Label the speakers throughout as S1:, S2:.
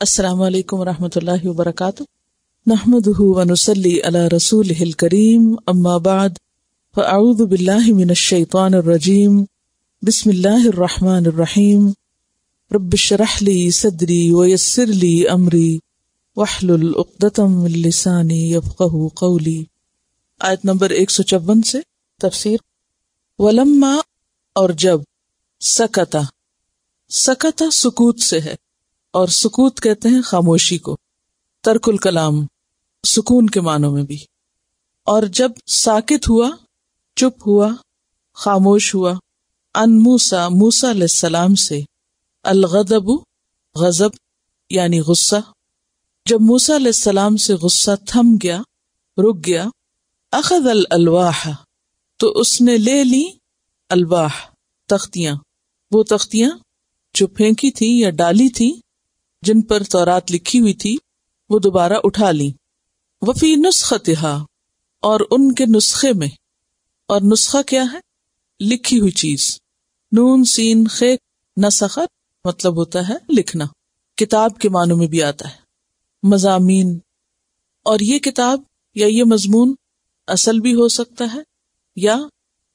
S1: السلام علیکم ورحمۃ اللہ وبرکاتہ، نحمدہ ونصلی علی رسولہ الکریم، اما بعد فاعوذ باللہ من الشیطان الرجیم، بسم اللہ الرحمن الرحیم، رب اشرح لی صدری ویسر لی امری واحلل عقدۃ من لسانی یفقہوا قولی۔ آیت نمبر 154 سے تفسیر۔ ولما اور جب، سکتا، سکتا سکوت سے ہے، اور سکوت کہتے ہیں خاموشی کو، ترک الکلام، سکون کے معنوں میں بھی۔ اور جب ساکت ہوا، چپ ہوا، خاموش ہوا، ان موسیٰ، موسیٰ علیہ السلام سے، الغضب، غضب یعنی غصہ، جب موسیٰ علیہ السلام سے غصہ تھم گیا، رک گیا، اخذ الالواح، تو اس نے لے لی الواح، تختیاں، وہ تختیاں جو پھینکی تھی یا ڈالی تھی جن پر تورات لکھی ہوئی تھی، وہ دوبارہ اٹھا لی۔ وفی نسختہا، اور ان کے نسخے میں، اور نسخہ کیا ہے؟ لکھی ہوئی چیز، نون سین خ، نسخ مطلب ہوتا ہے لکھنا، کتاب کے معنوں میں بھی آتا ہے، مضامین۔ اور یہ کتاب یا یہ مضمون اصل بھی ہو سکتا ہے یا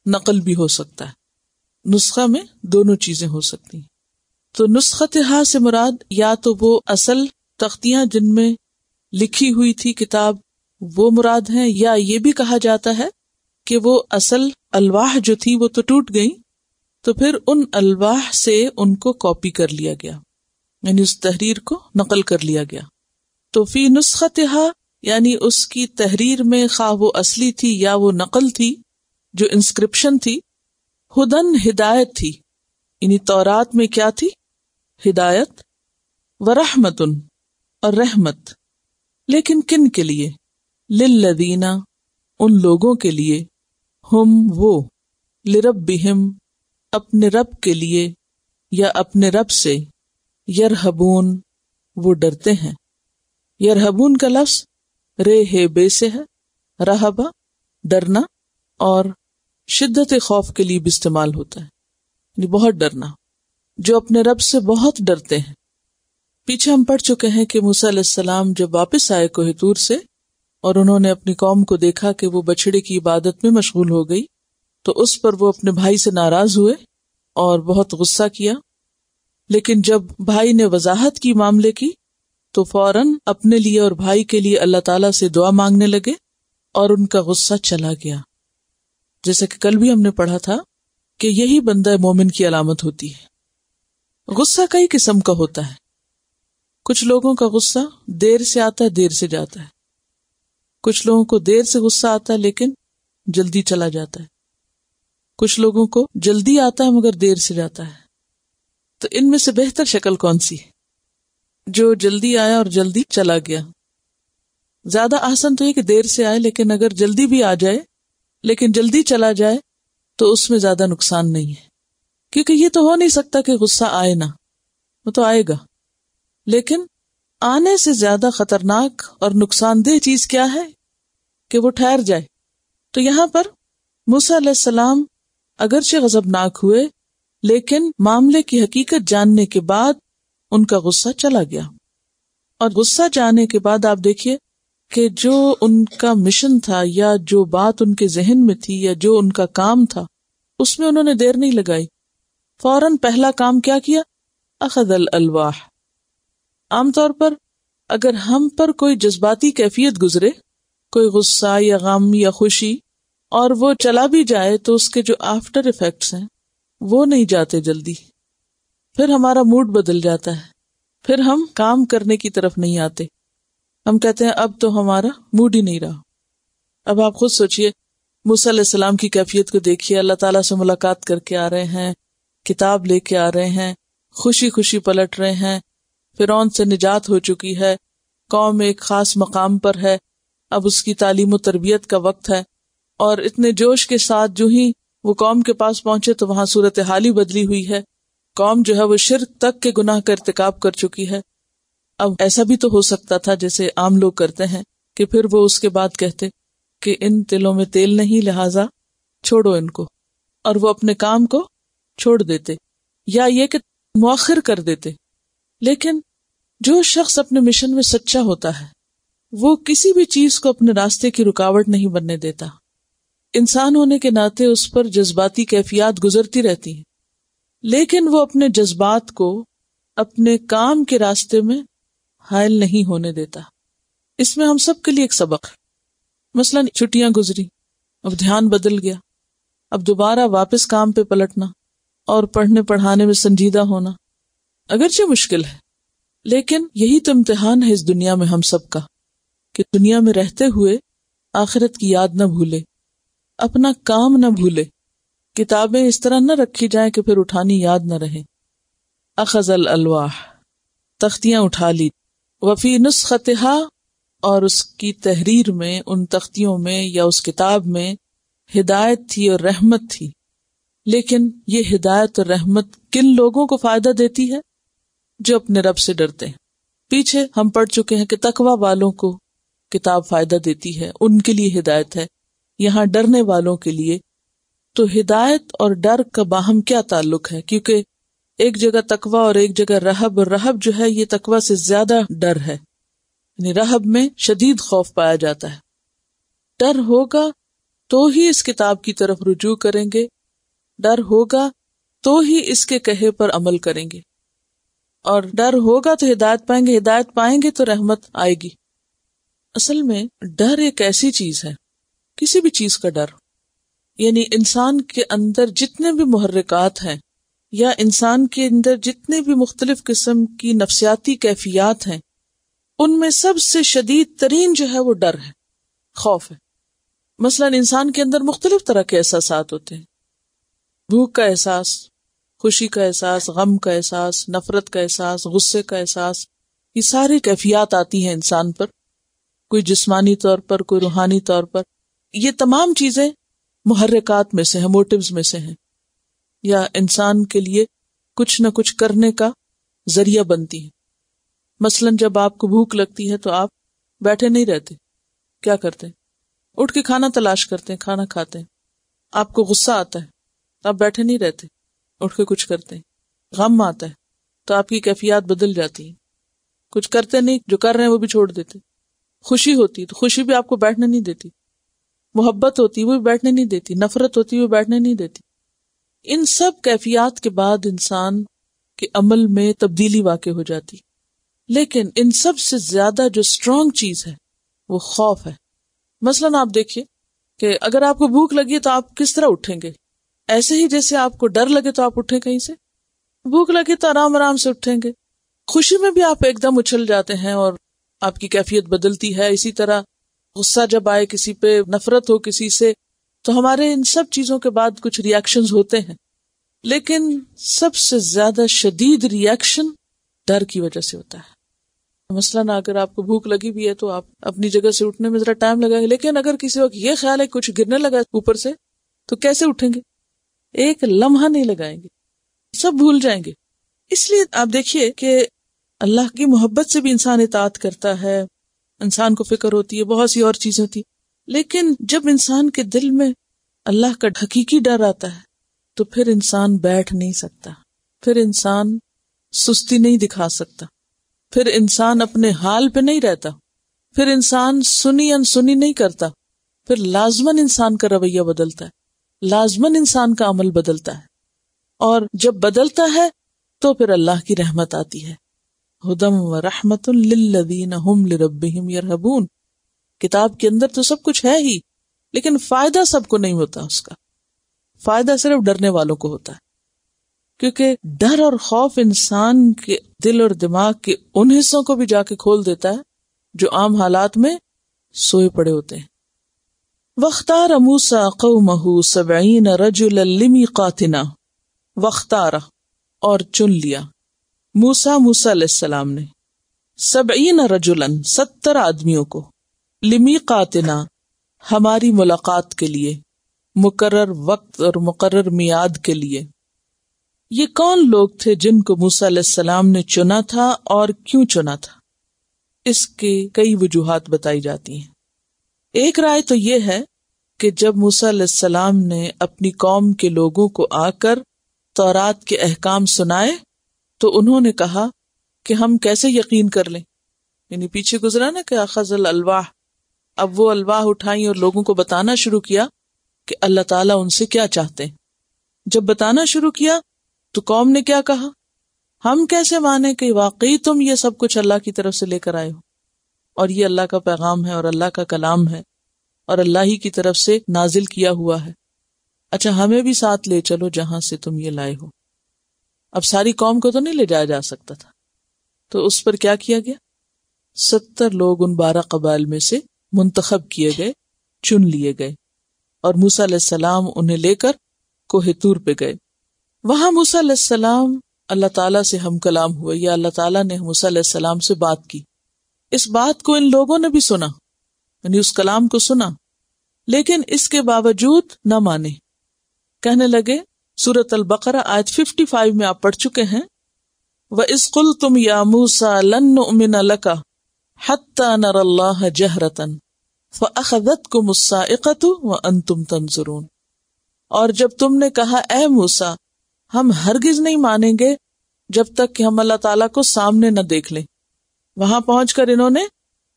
S1: نقل بھی ہو سکتا ہے، نسخہ میں دونوں چیزیں ہو سکتی ہیں۔ تو نسختہا سے مراد یا تو وہ اصل تختیاں جن میں لکھی ہوئی تھی کتاب وہ مراد ہیں، یا یہ بھی کہا جاتا ہے کہ وہ اصل الواح جو تھی وہ تو ٹوٹ گئی، تو پھر ان الواح سے ان کو کاپی کر لیا گیا، یعنی اس تحریر کو نقل کر لیا گیا۔ تو فی نسختہا یعنی اس کی تحریر میں، خواہ وہ اصلی تھی یا وہ نقل تھی، جو انسکرپشن تھی، ہدن ہدایت تھی، یعنی تورات میں کیا تھی؟ ہدایت، ورحمتن اور رحمت، لیکن کن کے لیے؟ للذین، ان لوگوں کے لیے، ہم وہ، لربہم اپنے رب کے لیے یا اپنے رب سے، یرہبون وہ ڈرتے ہیں۔ یرہبون کا لفظ رے ہے بے سے ہے، رہبہ ڈرنا، اور شدت خوف کے لیے بھی استعمال ہوتا ہے، یعنی بہت ڈرنا، جو اپنے رب سے بہت ڈرتے ہیں۔ پیچھے ہم پڑھ چکے ہیں کہ موسیٰ علیہ السلام جب واپس آئے کوہ طور سے اور انہوں نے اپنی قوم کو دیکھا کہ وہ بچڑے کی عبادت میں مشغول ہو گئی، تو اس پر وہ اپنے بھائی سے ناراض ہوئے اور بہت غصہ کیا، لیکن جب بھائی نے وضاحت کی معاملے کی تو فوراً اپنے لیے اور بھائی کے لیے اللہ تعالیٰ سے دعا مانگنے لگے اور ان کا غصہ چلا گیا۔ جیسا کہ کل بھی ہم نے پڑھا تھا کہ یہی بندہ مومن کی علامت ہوتی ہے۔ غصہ کئی قسم کا ہوتا ہے، کچھ لوگوں کا غصہ دیر سے آتا ہے، دیر سے جاتا ہے، کچھ لوگوں کو دیر سے غصہ آتا ہے لیکن جلدی چلا جاتا ہے، کچھ لوگوں کو جلدی آتا ہے مگر دیر سے جاتا ہے۔ تو ان میں سے بہتر شکل کون سی ہے؟ جو جلدی آیا اور جلدی چلا گیا۔ زیادہ آسان تو یہ کہ دیر سے آئے لیکن اگر جلدی بھی آ جائے لیکن جلدی چلا جائے تو اس میں زیادہ نقصان نہیں ہے، کیونکہ یہ تو ہو نہیں سکتا کہ غصہ آئے نہ، وہ تو آئے گا، لیکن آنے سے زیادہ خطرناک اور نقصان دہ چیز کیا ہے؟ کہ وہ ٹھہر جائے۔ تو یہاں پر موسیٰ علیہ السلام اگرچہ غضبناک ہوئے لیکن معاملے کی حقیقت جاننے کے بعد ان کا غصہ چلا گیا، اور غصہ جانے کے بعد آپ دیکھیے کہ جو ان کا مشن تھا یا جو بات ان کے ذہن میں تھی یا جو ان کا کام تھا اس میں انہوں نے دیر نہیں لگائی، فوراً پہلا کام کیا کیا؟ اخذ الالواح۔ عام طور پر اگر ہم پر کوئی جذباتی کیفیت گزرے، کوئی غصہ یا غم یا خوشی، اور وہ چلا بھی جائے تو اس کے جو آفٹر ایفیکٹس ہیں وہ نہیں جاتے جلدی، پھر ہمارا موڈ بدل جاتا ہے، پھر ہم کام کرنے کی طرف نہیں آتے، ہم کہتے ہیں اب تو ہمارا موڈ ہی نہیں رہا۔ اب آپ خود سوچئے، موسیٰ علیہ السلام کی کیفیت کو دیکھیے، اللہ تعالیٰ سے ملاقات کر کے آ رہے ہیں، کتاب لے کے آ رہے ہیں، خوشی خوشی پلٹ رہے ہیں، فرعون سے نجات ہو چکی ہے، قوم ایک خاص مقام پر ہے، اب اس کی تعلیم و تربیت کا وقت ہے، اور اتنے جوش کے ساتھ جو ہی وہ قوم کے پاس پہنچے تو وہاں صورتحال ہی بدلی ہوئی ہے، قوم جو ہے وہ شرک تک کے گناہ کا ارتکاب کر چکی ہے۔ اب ایسا بھی تو ہو سکتا تھا جیسے عام لوگ کرتے ہیں کہ پھر وہ اس کے بعد کہتے کہ ان تلوں میں تیل نہیں لہٰذا چھوڑو ان کو، اور وہ اپنے کام کو چھوڑ دیتے، یا یہ کہ مؤخر کر دیتے۔ لیکن جو شخص اپنے مشن میں سچا ہوتا ہے وہ کسی بھی چیز کو اپنے راستے کی رکاوٹ نہیں بننے دیتا. انسان ہونے کے ناطے اس پر جذباتی کیفیات گزرتی رہتی ہیں، لیکن وہ اپنے جذبات کو اپنے کام کے راستے میں حائل نہیں ہونے دیتا. اس میں ہم سب کے لیے ایک سبق ہے. مثلا چھٹیاں گزری، اب دھیان بدل گیا، اب دوبارہ واپس کام پہ پلٹنا اور پڑھنے پڑھانے میں سنجیدہ ہونا اگرچہ مشکل ہے، لیکن یہی تو امتحان ہے اس دنیا میں ہم سب کا، کہ دنیا میں رہتے ہوئے آخرت کی یاد نہ بھولے، اپنا کام نہ بھولے، کتابیں اس طرح نہ رکھی جائیں کہ پھر اٹھانی یاد نہ رہے. اخذ الالواح، تختیاں اٹھا لی، وفی نسختہا، اور اس کی تحریر میں، ان تختیوں میں یا اس کتاب میں ہدایت تھی اور رحمت تھی. لیکن یہ ہدایت اور رحمت کن لوگوں کو فائدہ دیتی ہے؟ جو اپنے رب سے ڈرتے ہیں. پیچھے ہم پڑھ چکے ہیں کہ تقوی والوں کو کتاب فائدہ دیتی ہے، ان کے لیے ہدایت ہے. یہاں ڈرنے والوں کے لیے تو ہدایت اور ڈر کا باہم کیا تعلق ہے؟ کیونکہ ایک جگہ تقوی اور ایک جگہ رہب، اور رہب جو ہے یہ تقوی سے زیادہ ڈر ہے، یعنی رہب میں شدید خوف پایا جاتا ہے. ڈر ہوگا تو ہی اس کتاب کی طرف رجوع کریں گے، ڈر ہوگا تو ہی اس کے کہے پر عمل کریں گے، اور ڈر ہوگا تو ہدایت پائیں گے، ہدایت پائیں گے تو رحمت آئے گی. اصل میں ڈر ایک ایسی چیز ہے، کسی بھی چیز کا ڈر، یعنی انسان کے اندر جتنے بھی محرکات ہیں یا انسان کے اندر جتنے بھی مختلف قسم کی نفسیاتی کیفیات ہیں، ان میں سب سے شدید ترین جو ہے وہ ڈر ہے، خوف ہے. مثلا انسان کے اندر مختلف طرح کے احساسات ہوتے ہیں، بھوک کا احساس، خوشی کا احساس، غم کا احساس، نفرت کا احساس، غصے کا احساس، یہ ساری کیفیات آتی ہیں انسان پر، کوئی جسمانی طور پر، کوئی روحانی طور پر. یہ تمام چیزیں محرکات میں سے ہیں، موٹیوز میں سے ہیں، یا انسان کے لیے کچھ نہ کچھ کرنے کا ذریعہ بنتی ہیں. مثلا جب آپ کو بھوک لگتی ہے تو آپ بیٹھے نہیں رہتے، کیا کرتے ہیں؟ اٹھ کے کھانا تلاش کرتے ہیں، کھانا کھاتے ہیں. آپ کو غصہ آتا ہے تو آپ بیٹھے نہیں رہتے، اٹھ کے کچھ کرتے ہیں. غم آتا ہے تو آپ کی کیفیات بدل جاتی ہیں، کچھ کرتے نہیں، جو کر رہے ہیں وہ بھی چھوڑ دیتے. خوشی ہوتی تو خوشی بھی آپ کو بیٹھنے نہیں دیتی، محبت ہوتی وہ بھی بیٹھنے نہیں دیتی، نفرت ہوتی وہ بیٹھنے نہیں دیتی. ان سب کیفیات کے بعد انسان کے عمل میں تبدیلی واقع ہو جاتی. لیکن ان سب سے زیادہ جو اسٹرانگ چیز ہے وہ خوف ہے. مثلا آپ دیکھیے کہ اگر آپ کو بھوک لگی ہے تو آپ کس طرح اٹھیں گے؟ ایسے ہی جیسے آپ کو ڈر لگے تو آپ اٹھیں کہیں سے، بھوک لگے تو آرام آرام سے اٹھیں گے. خوشی میں بھی آپ ایک دم اچھل جاتے ہیں اور آپ کی کیفیت بدلتی ہے. اسی طرح غصہ جب آئے کسی پہ، نفرت ہو کسی سے، تو ہمارے ان سب چیزوں کے بعد کچھ ری ایکشنز ہوتے ہیں. لیکن سب سے زیادہ شدید ری ایکشن ڈر کی وجہ سے ہوتا ہے. مثلاً اگر آپ کو بھوک لگی بھی ہے تو آپ اپنی جگہ سے اٹھنے میں ذرا ٹائم لگائیں گے، لیکن اگر کسی وقت یہ خیال ہے کچھ گرنے لگا اوپر سے تو کیسے اٹھیں گے؟ ایک لمحہ نہیں لگائیں گے، سب بھول جائیں گے. اس لیے آپ دیکھیے کہ اللہ کی محبت سے بھی انسان اطاعت کرتا ہے، انسان کو فکر ہوتی ہے، بہت سی اور چیزیں ہوتی، لیکن جب انسان کے دل میں اللہ کا حقیقی ڈر آتا ہے تو پھر انسان بیٹھ نہیں سکتا، پھر انسان سستی نہیں دکھا سکتا، پھر انسان اپنے حال پہ نہیں رہتا، پھر انسان سنی انسنی نہیں کرتا، پھر لازماً انسان کا رویہ بدلتا ہے، لازماً انسان کا عمل بدلتا ہے. اور جب بدلتا ہے تو پھر اللہ کی رحمت آتی ہے. ہدی ورحمۃ للذین ہم لربہم یرہبون. کتاب کے اندر تو سب کچھ ہے ہی، لیکن فائدہ سب کو نہیں ہوتا، اس کا فائدہ صرف ڈرنے والوں کو ہوتا ہے. کیونکہ ڈر اور خوف انسان کے دل اور دماغ کے ان حصوں کو بھی جا کے کھول دیتا ہے جو عام حالات میں سوئے پڑے ہوتے ہیں. وَاخْتَارَ مُوسَىٰ قَوْمَهُ 70 رَجُلًا لِمِيقَاتِنَا. وَاخْتَارَ، اور چن لیا، موسیٰ علیہ السلام نے 70 رجلاً 70 آدمیوں کو، لِمِيقَاتِنَا ہماری ملاقات کے لیے، مقرر وقت اور مقرر میعاد کے لیے. یہ کون لوگ تھے جن کو موسیٰ علیہ السلام نے چنا تھا اور کیوں چنا تھا؟ اس کی کئی وجوہات بتائی جاتی ہیں. ایک رائے تو یہ ہے کہ جب موسیٰ علیہ السلام نے اپنی قوم کے لوگوں کو آ کر تورات کے احکام سنائے تو انہوں نے کہا کہ ہم کیسے یقین کر لیں. یعنی پیچھے گزرا نا کہ اخذ الالواح، اب وہ الواح اٹھائیں اور لوگوں کو بتانا شروع کیا کہ اللہ تعالیٰ ان سے کیا چاہتے ہیں. جب بتانا شروع کیا تو قوم نے کیا کہا، ہم کیسے مانیں کہ واقعی تم یہ سب کچھ اللہ کی طرف سے لے کر آئے ہو، اور یہ اللہ کا پیغام ہے اور اللہ کا کلام ہے اور اللہ ہی کی طرف سے نازل کیا ہوا ہے. اچھا ہمیں بھی ساتھ لے چلو جہاں سے تم یہ لائے ہو. اب ساری قوم کو تو نہیں لے جایا جا سکتا تھا، تو اس پر کیا کیا گیا، 70 لوگ ان 12 قبائل میں سے منتخب کیے گئے، چن لیے گئے، اور موسیٰ علیہ السلام انہیں لے کر کوہ طور پہ گئے. وہاں موسیٰ علیہ السلام اللہ تعالیٰ سے ہم کلام ہوئے، یا اللہ تعالیٰ نے موسیٰ علیہ السلام سے بات کی. اس بات کو ان لوگوں نے بھی سنا، یعنی اس کلام کو سنا، لیکن اس کے باوجود نہ مانے. کہنے لگے، سورۃ البقرہ آیت 55 میں آپ پڑھ چکے ہیں، وَإِذْ قُلْتُمْ يَا مُوسَىٰ لَن نُّؤْمِنَ لَكَ حَتَّىٰ نَرَى اللَّهَ جَهْرَةً فَأَخَذَتْكُمُ الصَّاعِقَةُ وَأَنْتُمْ تَنظُرُونَ. اور جب تم نے کہا اے موسیٰ ہم ہرگز نہیں مانیں گے جب تک کہ ہم اللہ تعالیٰ کو سامنے نہ دیکھ لیں. وہاں پہنچ کر انہوں نے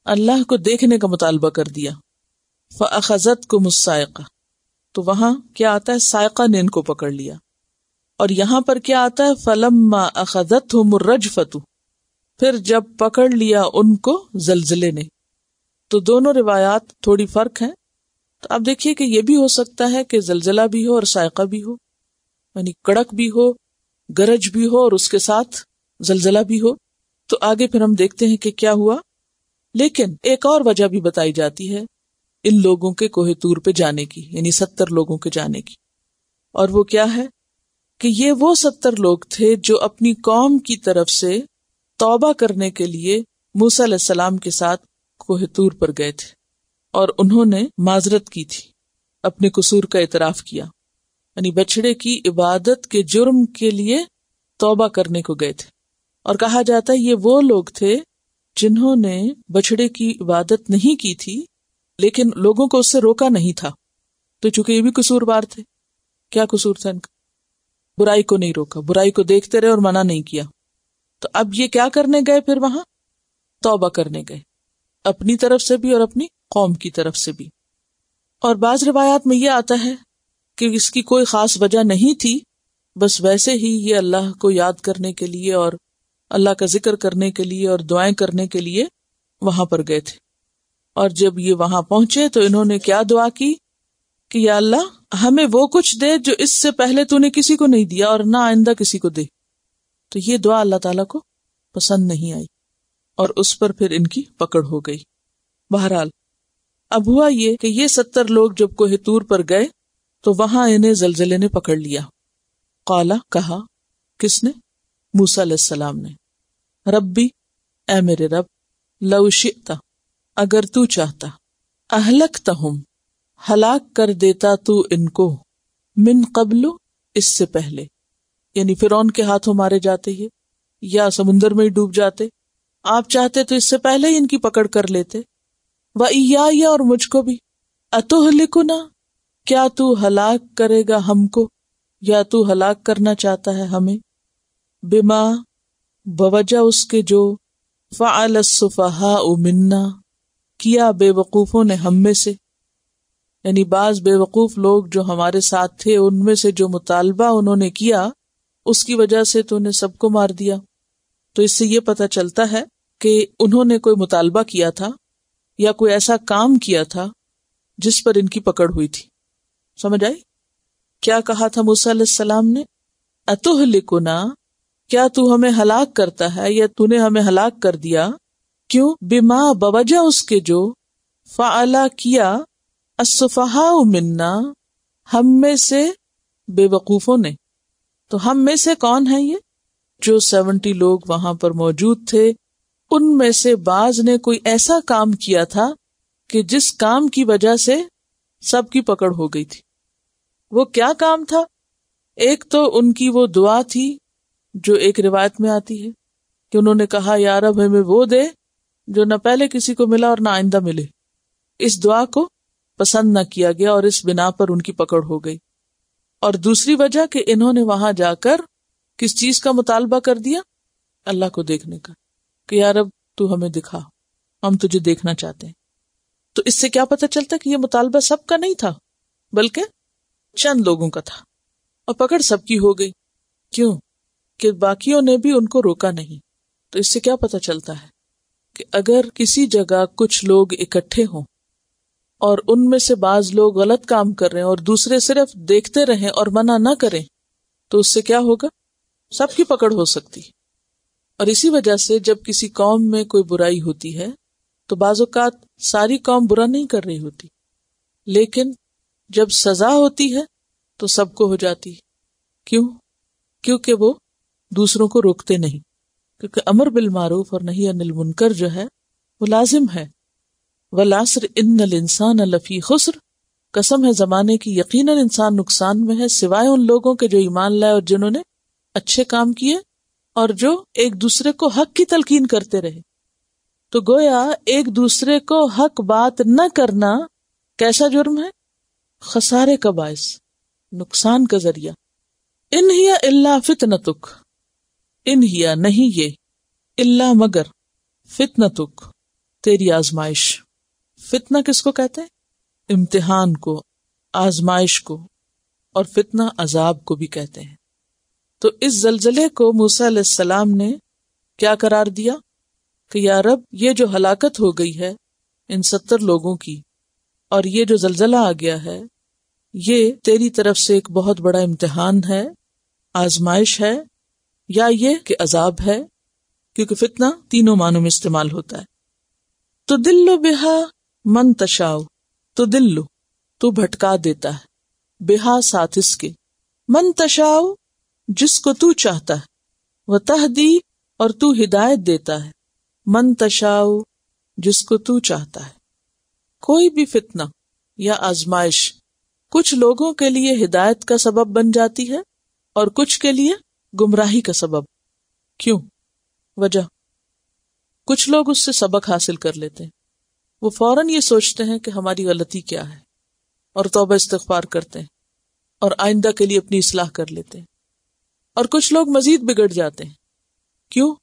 S1: اللہ کو دیکھنے کا مطالبہ کر دیا. فَأَخَذَتْكُمُ الصَّاعِقَةُ، تو وہاں کیا آتا ہے، صاعقہ نے ان کو پکڑ لیا. اور یہاں پر کیا آتا ہے، فَلَمَّا أَخَذَتْهُمُ الرَّجْفَةُ، پھر جب پکڑ لیا ان کو زلزلے نے. تو دونوں روایات تھوڑی فرق ہیں. تو آپ دیکھیے کہ یہ بھی ہو سکتا ہے کہ زلزلہ بھی ہو اور صاعقہ بھی ہو، یعنی کڑک بھی ہو، گرج بھی ہو اور اس کے ساتھ زلزلہ بھی ہو. تو آگے پھر ہم دیکھتے ہیں کہ کیا ہوا. لیکن ایک اور وجہ بھی بتائی جاتی ہے ان لوگوں کے کوہ طور پہ جانے کی، یعنی 70 لوگوں کے جانے کی. اور وہ کیا ہے کہ یہ وہ 70 لوگ تھے جو اپنی قوم کی طرف سے توبہ کرنے کے لیے موسیٰ علیہ السلام کے ساتھ کوہ طور پر گئے تھے، اور انہوں نے معذرت کی تھی، اپنے قصور کا اعتراف کیا. یعنی بچڑے کی عبادت کے جرم کے لیے توبہ کرنے کو گئے تھے. اور کہا جاتا ہے یہ وہ لوگ تھے جنہوں نے بچڑے کی عبادت نہیں کی تھی لیکن لوگوں کو اس سے روکا نہیں تھا. تو چونکہ یہ بھی قصوروار تھے، کیا قصور تھا ان کا، برائی کو نہیں روکا، برائی کو دیکھتے رہے اور منع نہیں کیا. تو اب یہ کیا کرنے گئے، پھر وہاں توبہ کرنے گئے، اپنی طرف سے بھی اور اپنی قوم کی طرف سے بھی. اور بعض روایات میں یہ آتا ہے کہ اس کی کوئی خاص وجہ نہیں تھی، بس ویسے ہی یہ اللہ کو یاد کرنے کے لیے اور اللہ کا ذکر کرنے کے لیے اور دعائیں کرنے کے لیے وہاں پر گئے تھے. اور جب یہ وہاں پہنچے تو انہوں نے کیا دعا کی کہ یا اللہ ہمیں وہ کچھ دے جو اس سے پہلے تو نے کسی کو نہیں دیا اور نہ آئندہ کسی کو دے. تو یہ دعا اللہ تعالیٰ کو پسند نہیں آئی اور اس پر پھر ان کی پکڑ ہو گئی. بہرحال اب ہوا یہ کہ یہ 70 لوگ جب کوہ طور پر گئے تو وہاں انہیں زلزلے نے پکڑ لیا. قالا، کہا، کس نے، موسیٰ علیہ السلام نے، ربی، اے میرے رب، لو شئت، اگر تو چاہتا، اہلکتہم، ہلاک کر دیتا تو ان کو، من قبل، اس سے پہلے، یعنی فرعون کے ہاتھوں مارے جاتے یہ یا سمندر میں ہی ڈوب جاتے. آپ چاہتے تو اس سے پہلے ہی ان کی پکڑ کر لیتے. وَإِيَّایَ، اور مجھ کو بھی، أَتُهْلِكُنَا، کیا تو ہلاک کرے گا ہم کو، یا تو ہلاک کرنا چاہتا ہے ہمیں، بما، بوجہ اس کے جو، فعل السفہاء منا، کیا بے وقوفوں نے ہم میں سے، یعنی بعض بے وقوف لوگ جو ہمارے ساتھ تھے ان میں سے جو مطالبہ انہوں نے کیا اس کی وجہ سے تو انہیں سب کو مار دیا. تو اس سے یہ پتہ چلتا ہے کہ انہوں نے کوئی مطالبہ کیا تھا یا کوئی ایسا کام کیا تھا جس پر ان کی پکڑ ہوئی تھی. سمجھ آئی؟ کیا کہا تھا موسیٰ علیہ السلام نے، اتہلکنا، کیا تو ہمیں ہلاک کرتا ہے یا تو نے ہمیں ہلاک کر دیا، کیوں، بما، بوجہ اس کے جو، فعلا کیا، السفہاء منا، ہم میں سے بے وقوفوں نے. تو ہم میں سے کون ہیں یہ؟ جو 70 لوگ وہاں پر موجود تھے ان میں سے بعض نے کوئی ایسا کام کیا تھا کہ جس کام کی وجہ سے سب کی پکڑ ہو گئی تھی. وہ کیا کام تھا؟ ایک تو ان کی وہ دعا تھی جو ایک روایت میں آتی ہے کہ انہوں نے کہا یا رب ہمیں وہ دے جو نہ پہلے کسی کو ملا اور نہ آئندہ ملے. اس دعا کو پسند نہ کیا گیا اور اس بنا پر ان کی پکڑ ہو گئی. اور دوسری وجہ کہ انہوں نے وہاں جا کر کس چیز کا مطالبہ کر دیا؟ اللہ کو دیکھنے کا. کہ یا رب تو ہمیں دکھا، ہم تجھے دیکھنا چاہتے ہیں. تو اس سے کیا پتہ چلتا کہ یہ مطالبہ سب کا نہیں تھا بلکہ چند لوگوں کا تھا، اور پکڑ سب کی ہو گئی. کیوں؟ کہ باقیوں نے بھی ان کو روکا نہیں. تو اس سے کیا پتہ چلتا ہے کہ اگر کسی جگہ کچھ لوگ اکٹھے ہوں اور ان میں سے بعض لوگ غلط کام کر رہے ہیں اور دوسرے صرف دیکھتے رہیں اور منع نہ کریں تو اس سے کیا ہوگا؟ سب کی پکڑ ہو سکتی. اور اسی وجہ سے جب کسی قوم میں کوئی برائی ہوتی ہے تو بعض اوقات ساری قوم برا نہیں کر رہی ہوتی، لیکن جب سزا ہوتی ہے تو سب کو ہو جاتی. کیوں؟ کیونکہ وہ دوسروں کو روکتے نہیں. کیونکہ امر بالمعروف اور نہی عن المنکر جو ہے وہ لازم ہے. والعصر ان الانسان لفی خسر، قسم ہے زمانے کی، یقیناً انسان نقصان میں ہے سوائے ان لوگوں کے جو ایمان لائے اور جنہوں نے اچھے کام کیے اور جو ایک دوسرے کو حق کی تلقین کرتے رہے. تو گویا ایک دوسرے کو حق بات نہ کرنا کیسا جرم ہے؟ خسارے کا باعث، نقصان کا ذریعہ. ان ہی الا فتنتک، ان ہی نہیں یہ، الا مگر، فتنتک تیری آزمائش. فتنہ کس کو کہتے ہیں؟ امتحان کو، آزمائش کو، اور فتنہ عذاب کو بھی کہتے ہیں. تو اس زلزلے کو موسیٰ علیہ السلام نے کیا قرار دیا کہ یا رب یہ جو ہلاکت ہو گئی ہے ان 70 لوگوں کی اور یہ جو زلزلہ آ گیا ہے یہ تیری طرف سے ایک بہت بڑا امتحان ہے، آزمائش ہے، یا یہ کہ عذاب ہے، کیونکہ فتنہ تینوں معنوں میں استعمال ہوتا ہے. تو دل بہا من تشاؤ، تو دل تو بھٹکا دیتا ہے، بہا ساتھ اس کے، من تشاؤ جس کو تو چاہتا ہے، وتہدی اور تو ہدایت دیتا ہے، من تشاؤ جس کو تو چاہتا ہے. کوئی بھی فتنہ یا آزمائش کچھ لوگوں کے لیے ہدایت کا سبب بن جاتی ہے اور کچھ کے لیے گمراہی کا سبب. کیوں؟ وجہ، کچھ لوگ اس سے سبق حاصل کر لیتے ہیں، وہ فوراً یہ سوچتے ہیں کہ ہماری غلطی کیا ہے اور توبہ استغفار کرتے ہیں اور آئندہ کے لیے اپنی اصلاح کر لیتے ہیں. اور کچھ لوگ مزید بگڑ جاتے ہیں. کیوں؟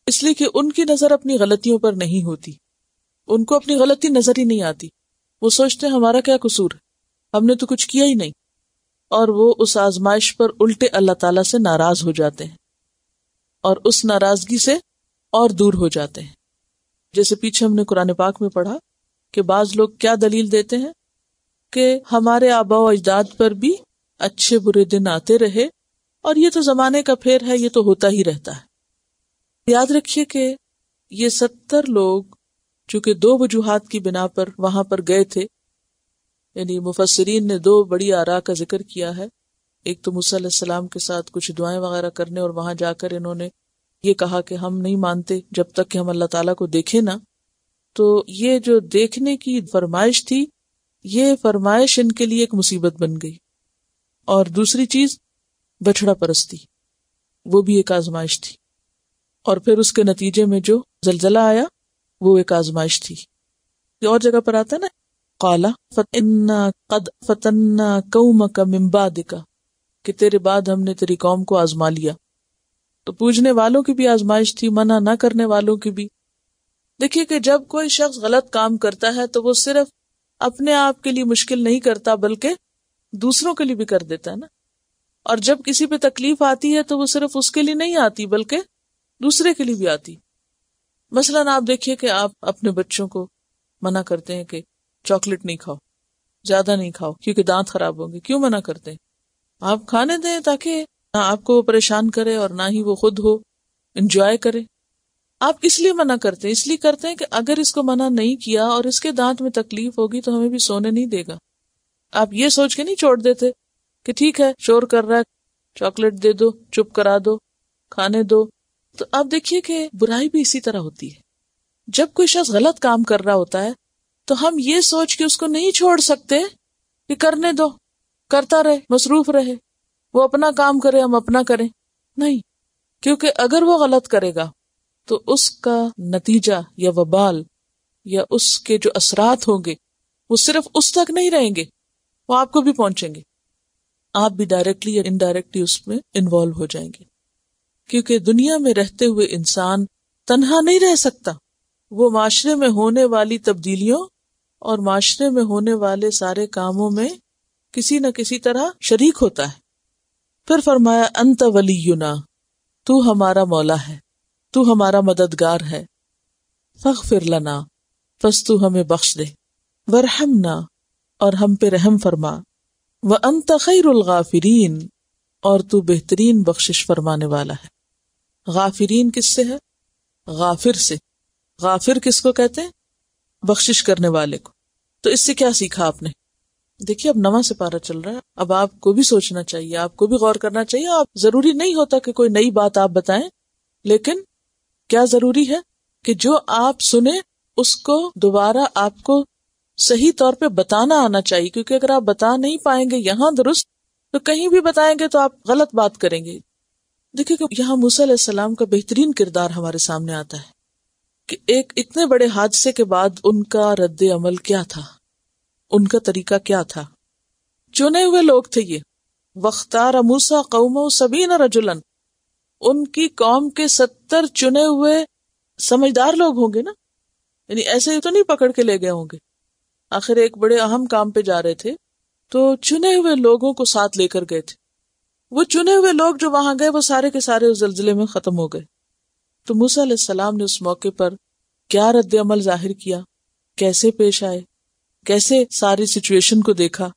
S1: اس لیے کہ ان کی نظر اپنی غلطیوں پر نہیں ہوتی، ان کو اپنی غلطی نظر ہی نہیں آتی. وہ سوچتے ہیں ہمارا کیا قصور ہے، ہم نے تو کچھ کیا ہی نہیں، اور وہ اس آزمائش پر الٹے اللہ تعالیٰ سے ناراض ہو جاتے ہیں اور اس ناراضگی سے اور دور ہو جاتے ہیں. جیسے پیچھے ہم نے قرآن پاک میں پڑھا کہ بعض لوگ کیا دلیل دیتے ہیں کہ ہمارے آباء و اجداد پر بھی اچھے برے دن آتے رہے اور یہ تو زمانے کا پھیر ہے، یہ تو ہوتا ہی رہتا ہے. یاد رکھیے کہ یہ 70 لوگ چونکہ 2 وجوہات کی بنا پر وہاں پر گئے تھے، یعنی مفسرین نے 2 بڑی آراء کا ذکر کیا ہے. ایک تو موسیٰ علیہ السلام کے ساتھ کچھ دعائیں وغیرہ کرنے اور وہاں جا کر انہوں نے یہ کہا کہ ہم نہیں مانتے جب تک کہ ہم اللہ تعالیٰ کو دیکھیں نا. تو یہ جو دیکھنے کی فرمائش تھی، یہ فرمائش ان کے لیے ایک مصیبت بن گئی. اور دوسری چیز بچڑا پرستی، وہ بھی ایک آزمائش تھی. اور پھر اس کے نتیجے میں جو زلزلہ آیا وہ ایک آزمائش تھی. یہ اور جگہ پر آتا ہے نا، قَالَ فَإِنَّا قَدْ فَتَنَّا قَوْمَكَ مِن بَعْدِكَ، کہ تیرے بعد ہم نے تیری قوم کو آزما لیا. تو پوجنے والوں کی بھی آزمائش تھی، منع نہ کرنے والوں کی بھی. دیکھیے کہ جب کوئی شخص غلط کام کرتا ہے تو وہ صرف اپنے آپ کے لیے مشکل نہیں کرتا بلکہ دوسروں کے لیے بھی کر دیتا ہے نا. اور جب کسی پہ تکلیف آتی ہے تو وہ صرف اس کے لیے نہیں آتی بلکہ دوسرے کے لیے بھی آتی. مثلاً آپ دیکھیے کہ آپ اپنے بچوں کو منع کرتے ہیں کہ چاکلیٹ نہیں کھاؤ، زیادہ نہیں کھاؤ کیونکہ دانت خراب ہوں گے. کیوں منع کرتے ہیں؟ آپ کھانے دیں تاکہ نہ آپ کو وہ پریشان کرے اور نہ ہی وہ خود ہو انجوائے کرے. آپ کس لیے منع کرتے ہیں؟ اس لیے کرتے ہیں کہ اگر اس کو منع نہیں کیا اور اس کے دانت میں تکلیف ہوگی تو ہمیں بھی سونے نہیں دے گا. آپ یہ سوچ کے نہیں چھوڑ دیتے کہ ٹھیک ہے شور کر رہا ہے، چاکلیٹ دے دو، چپ کرا دو، کھانے دو. تو آپ دیکھیے کہ برائی بھی اسی طرح ہوتی ہے. جب کوئی شخص غلط کام کر رہا ہوتا ہے تو ہم یہ سوچ کے اس کو نہیں چھوڑ سکتے کہ کرنے دو، کرتا رہے، مصروف رہے، وہ اپنا کام کرے ہم اپنا کریں. نہیں، کیونکہ اگر وہ غلط کرے گا تو اس کا نتیجہ یا وبال یا اس کے جو اثرات ہوں گے وہ صرف اس تک نہیں رہیں گے، وہ آپ کو بھی پہنچیں گے. آپ بھی ڈائریکٹلی یا انڈائریکٹلی اس میں انوالو ہو جائیں گے. کیونکہ دنیا میں رہتے ہوئے انسان تنہا نہیں رہ سکتا، وہ معاشرے میں ہونے والی تبدیلیوں اور معاشرے میں ہونے والے سارے کاموں میں کسی نہ کسی طرح شریک ہوتا ہے۔ پھر فرمایا انت ولینا، تو ہمارا مولا ہے، تو ہمارا مددگار ہے، فاغفر لنا، پس تو ہمیں بخش دے، ورحمنا، اور ہم پہ رحم فرما، وانت خیر الغافرین، اور تو بہترین بخشش فرمانے والا ہے۔ غافرین کس سے ہے؟ غافر سے۔ غافر کس کو کہتے ہیں؟ بخشش کرنے والے کو۔ تو اس سے کیا سیکھا آپ نے؟ دیکھیے اب نواں سپارہ چل رہا ہے، اب آپ کو بھی سوچنا چاہیے، آپ کو بھی غور کرنا چاہیے۔ آپ ضروری نہیں ہوتا کہ کوئی نئی بات آپ بتائیں، لیکن کیا ضروری ہے کہ جو آپ سنیں اس کو دوبارہ آپ کو صحیح طور پہ بتانا آنا چاہیے، کیونکہ اگر آپ بتا نہیں پائیں گے یہاں درست تو کہیں بھی بتائیں گے تو آپ غلط بات کریں گے۔ دیکھیے کہ یہاں موسیٰ علیہ السلام کا بہترین کردار ہمارے سامنے آتا ہے کہ ایک اتنے بڑے حادثے کے بعد ان کا رد عمل کیا تھا، ان کا طریقہ کیا تھا۔ چنے ہوئے لوگ تھے یہ، وَاخْتَارَ مُوسَىٰ قَوْمَهُ 70 رَجُلًا، ان کی قوم کے 70 چنے ہوئے سمجھدار لوگ ہوں گے نا، یعنی ایسے ہی تو نہیں پکڑ کے لے گئے ہوں گے، آخر ایک بڑے اہم کام پہ جا رہے تھے تو چنے ہوئے لوگوں کو ساتھ لے کر گئے تھے۔ وہ چنے ہوئے لوگ جو وہاں گئے وہ سارے کے سارے اس زلزلے میں ختم ہو گئے۔ تو موسیٰ علیہ السلام نے اس موقع پر کیا رد عمل ظاہر کیا، کیسے پیش آئے، کیسے ساری سچویشن کو دیکھا؟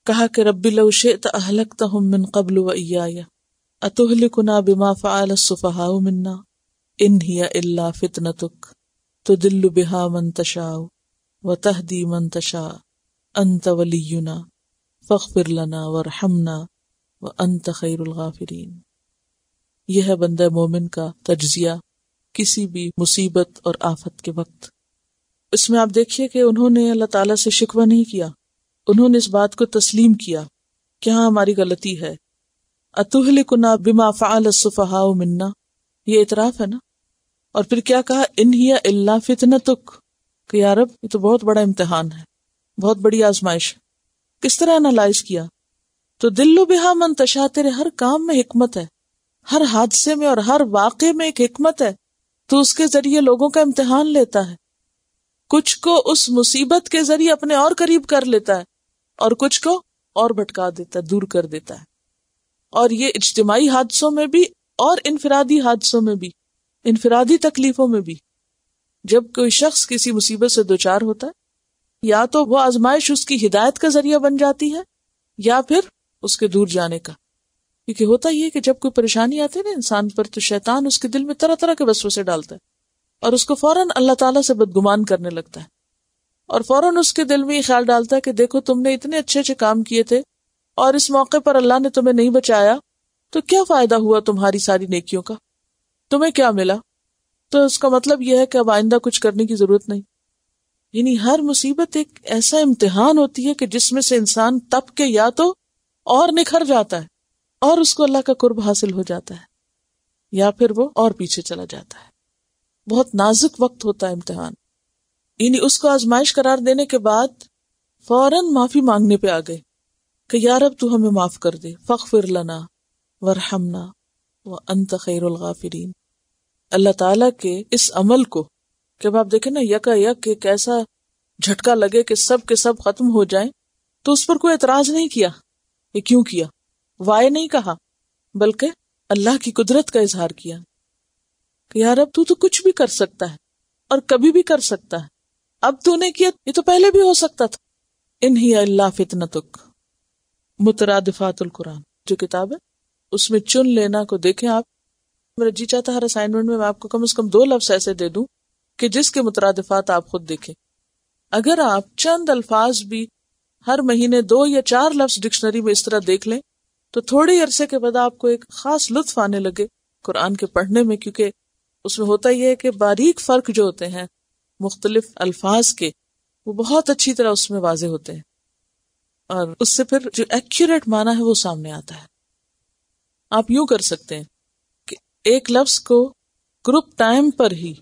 S1: کہا کہ رب لو شئت اہلکتہم من قبل وإیایا اتہلکنا بما فعل السفہاء منا ان ہی الا فتنتک تدل بہا من تشاء وتہدی من تشاء انت ولینا فاغفر لنا وارحمنا وانت خیر الغافرین۔ یہ ہے بندہ مومن کا تجزیہ کسی بھی مصیبت اور آفت کے وقت۔ اس میں آپ دیکھیے کہ انہوں نے اللہ تعالیٰ سے شکوہ نہیں کیا، انہوں نے اس بات کو تسلیم کیا کہ ہاں ہماری غلطی ہے۔ اتہلکنا بما فعل السفہاء منا، یہ اعتراف ہے نا۔ اور پھر کیا کہا، ان ہی الا فتنتک، کہ یا رب یہ تو بہت بڑا امتحان ہے، بہت بڑی آزمائش ہے۔ کس طرح انالائز کیا؟ تو دل بہا من تشاء، تیرے ہر کام میں حکمت ہے، ہر حادثے میں اور ہر واقعے میں ایک حکمت ہے، تو اس کے ذریعے لوگوں کا امتحان لیتا ہے، کچھ کو اس مصیبت کے ذریعے اپنے اور قریب کر لیتا ہے اور کچھ کو اور بھٹکا دیتا ہے، دور کر دیتا ہے۔ اور یہ اجتماعی حادثوں میں بھی اور انفرادی حادثوں میں بھی، انفرادی تکلیفوں میں بھی، جب کوئی شخص کسی مصیبت سے دوچار ہوتا ہے یا تو وہ آزمائش اس کی ہدایت کا ذریعہ بن جاتی ہے یا پھر اس کے دور جانے کا۔ کیونکہ ہوتا یہ کہ جب کوئی پریشانی آتی ہے نا انسان پر تو شیطان اس کے دل میں طرح طرح کے وسوسے ڈالتا ہے اور اس کو فوراً اللہ تعالیٰ سے بدگمان کرنے لگتا ہے، اور فوراً اس کے دل میں یہ خیال ڈالتا ہے کہ دیکھو تم نے اتنے اچھے اچھے کام کیے تھے اور اس موقع پر اللہ نے تمہیں نہیں بچایا تو کیا فائدہ ہوا تمہاری ساری نیکیوں کا، تمہیں کیا ملا؟ تو اس کا مطلب یہ ہے کہ اب آئندہ کچھ کرنے کی ضرورت نہیں۔ یعنی ہر مصیبت ایک ایسا امتحان ہوتی ہے کہ جس میں سے انسان تپ کے یا تو اور نکھر جاتا ہے اور اس کو اللہ کا قرب حاصل ہو جاتا ہے، یا پھر وہ اور پیچھے چلا جاتا ہے۔ بہت نازک وقت ہوتا ہے امتحان۔ یعنی اس کو آزمائش قرار دینے کے بعد فوراً معافی مانگنے پہ آ گئے کہ یا رب تو ہمیں معاف کر دے، فاغفر لنا ورحمنا وانت خیر الغافرین۔ اللہ تعالیٰ کے اس عمل کو جب آپ دیکھیں نا یکا یک ایک ایسا جھٹکا لگے کہ سب کے سب ختم ہو جائیں، تو اس پر کوئی اعتراض نہیں کیا، یہ کیوں کیا، وائے نہیں کہا، بلکہ اللہ کی قدرت کا اظہار کیا کہ یا رب تو کچھ بھی کر سکتا ہے اور کبھی بھی کر سکتا ہے، اب تو نے کیا یہ تو پہلے بھی ہو سکتا تھا۔ ان ہی الا فتنتک، مترادفات القرآن جو کتاب ہے اس میں چن لینا کو دیکھیں آپ۔ میرا جی چاہتا ہر اسائنمنٹ میں آپ کو کم از کم 2 لفظ ایسے دے دوں کہ جس کے مترادفات آپ خود دیکھیں۔ اگر آپ چند الفاظ بھی ہر مہینے 2 یا 4 لفظ ڈکشنری میں اس طرح دیکھ لیں تو تھوڑی عرصے کے بعد آپ کو ایک خاص لطف آنے لگے قرآن کے پڑھنے میں، کیونکہ اس میں ہوتا یہ ہے کہ باریک فرق جو ہوتے ہیں مختلف الفاظ کے وہ بہت اچھی طرح اس میں واضح ہوتے ہیں، اور اس سے پھر جو ایکوریٹ معنی ہے وہ سامنے آتا ہے۔ آپ یوں کر سکتے ہیں کہ ایک لفظ کو گروپ ٹائم پر ہی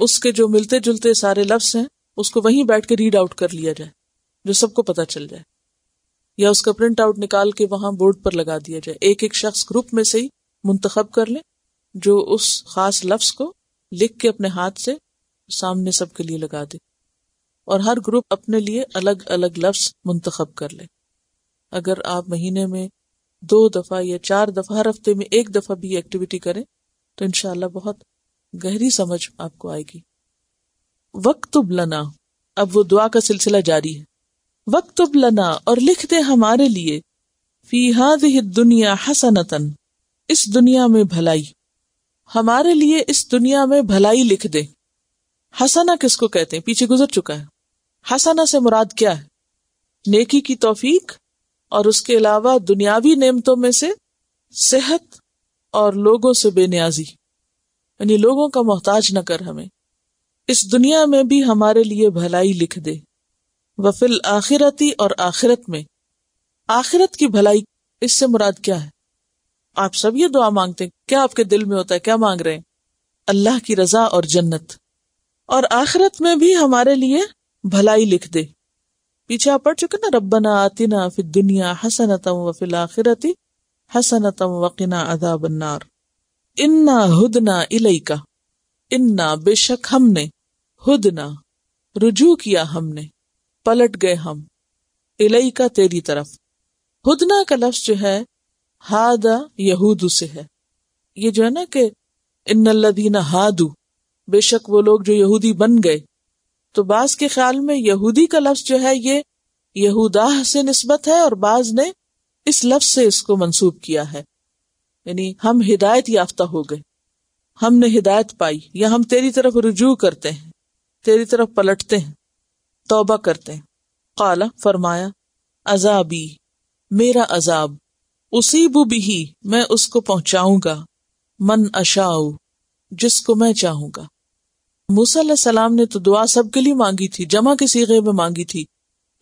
S1: اس کے جو ملتے جلتے سارے لفظ ہیں اس کو وہیں بیٹھ کے ریڈ آؤٹ کر لیا جائے جو سب کو پتا چل جائے، یا اس کا پرنٹ آؤٹ نکال کے وہاں بورڈ پر لگا دیا جائے۔ ایک ایک شخص گروپ میں سے ہی منتخب کر لیں جو اس خاص لفظ کو لکھ کے اپنے ہاتھ سے سامنے سب کے لیے لگا دے، اور ہر گروپ اپنے لیے الگ الگ لفظ منتخب کر لے. اگر آپ مہینے میں 2 دفعہ یا 4 دفعہ، ہر ہفتے میں 1 دفعہ بھی ایکٹیویٹی کریں تو انشاءاللہ بہت گہری سمجھ آپ کو آئے گی. وَاکْتُبْ لَنَا، اب وہ دعا کا سلسلہ جاری ہے. وَاکْتُبْ لَنَا، اور لکھ دے ہمارے لیے، فی ہذہ الدنیا حسنۃ، اس دنیا میں بھلائی، ہمارے لیے اس دنیا میں بھلائی لکھ دے. حسنہ کس کو کہتے ہیں؟ پیچھے گزر چکا ہے. حسنہ سے مراد کیا ہے؟ نیکی کی توفیق، اور اس کے علاوہ دنیاوی نعمتوں میں سے صحت اور لوگوں سے بے نیازی، یعنی لوگوں کا محتاج نہ کر ہمیں. اس دنیا میں بھی ہمارے لیے بھلائی لکھ دے. وفی الآخرتی، اور آخرت میں، آخرت کی بھلائی، اس سے مراد کیا ہے؟ آپ سب یہ دعا مانگتے ہیں، کیا آپ کے دل میں ہوتا ہے؟ کیا مانگ رہے ہیں؟ اللہ کی رضا اور جنت. اور آخرت میں بھی ہمارے لیے بھلائی لکھ دے. پیچھے آپ پڑھ چکے نا، ربنا آتنا فی الدنیا حسنۃ وفی الآخرۃ حسنۃ وقنا عذاب النار. انا ہدنا الیک، انا بے شک ہم نے، ہدنا رجوع کیا ہم نے، پلٹ گئے ہم، الیک تیری طرف. ہدنا کا لفظ جو ہے ہادا یہود سے ہے. یہ جو ہے نا کہ ان الذین ہادو، بے شک وہ لوگ جو یہودی بن گئے، تو بعض کے خیال میں یہودی کا لفظ جو ہے یہ یہوداہ سے نسبت ہے، اور بعض نے اس لفظ سے اس کو منسوب کیا ہے، یعنی ہم ہدایت یافتہ ہو گئے، ہم نے ہدایت پائی، یا ہم تیری طرف رجوع کرتے ہیں، تیری طرف پلٹتے ہیں، توبہ کرتے ہیں. قال، فرمایا، عذابی، میرا عذاب، اصیب بہ، میں اس کو پہنچاؤں گا، من اشاء، جس کو میں چاہوں گا. موسیٰ علیہ السلام نے تو دعا سب کے لیے مانگی تھی، جمع کے صیغے میں مانگی تھی،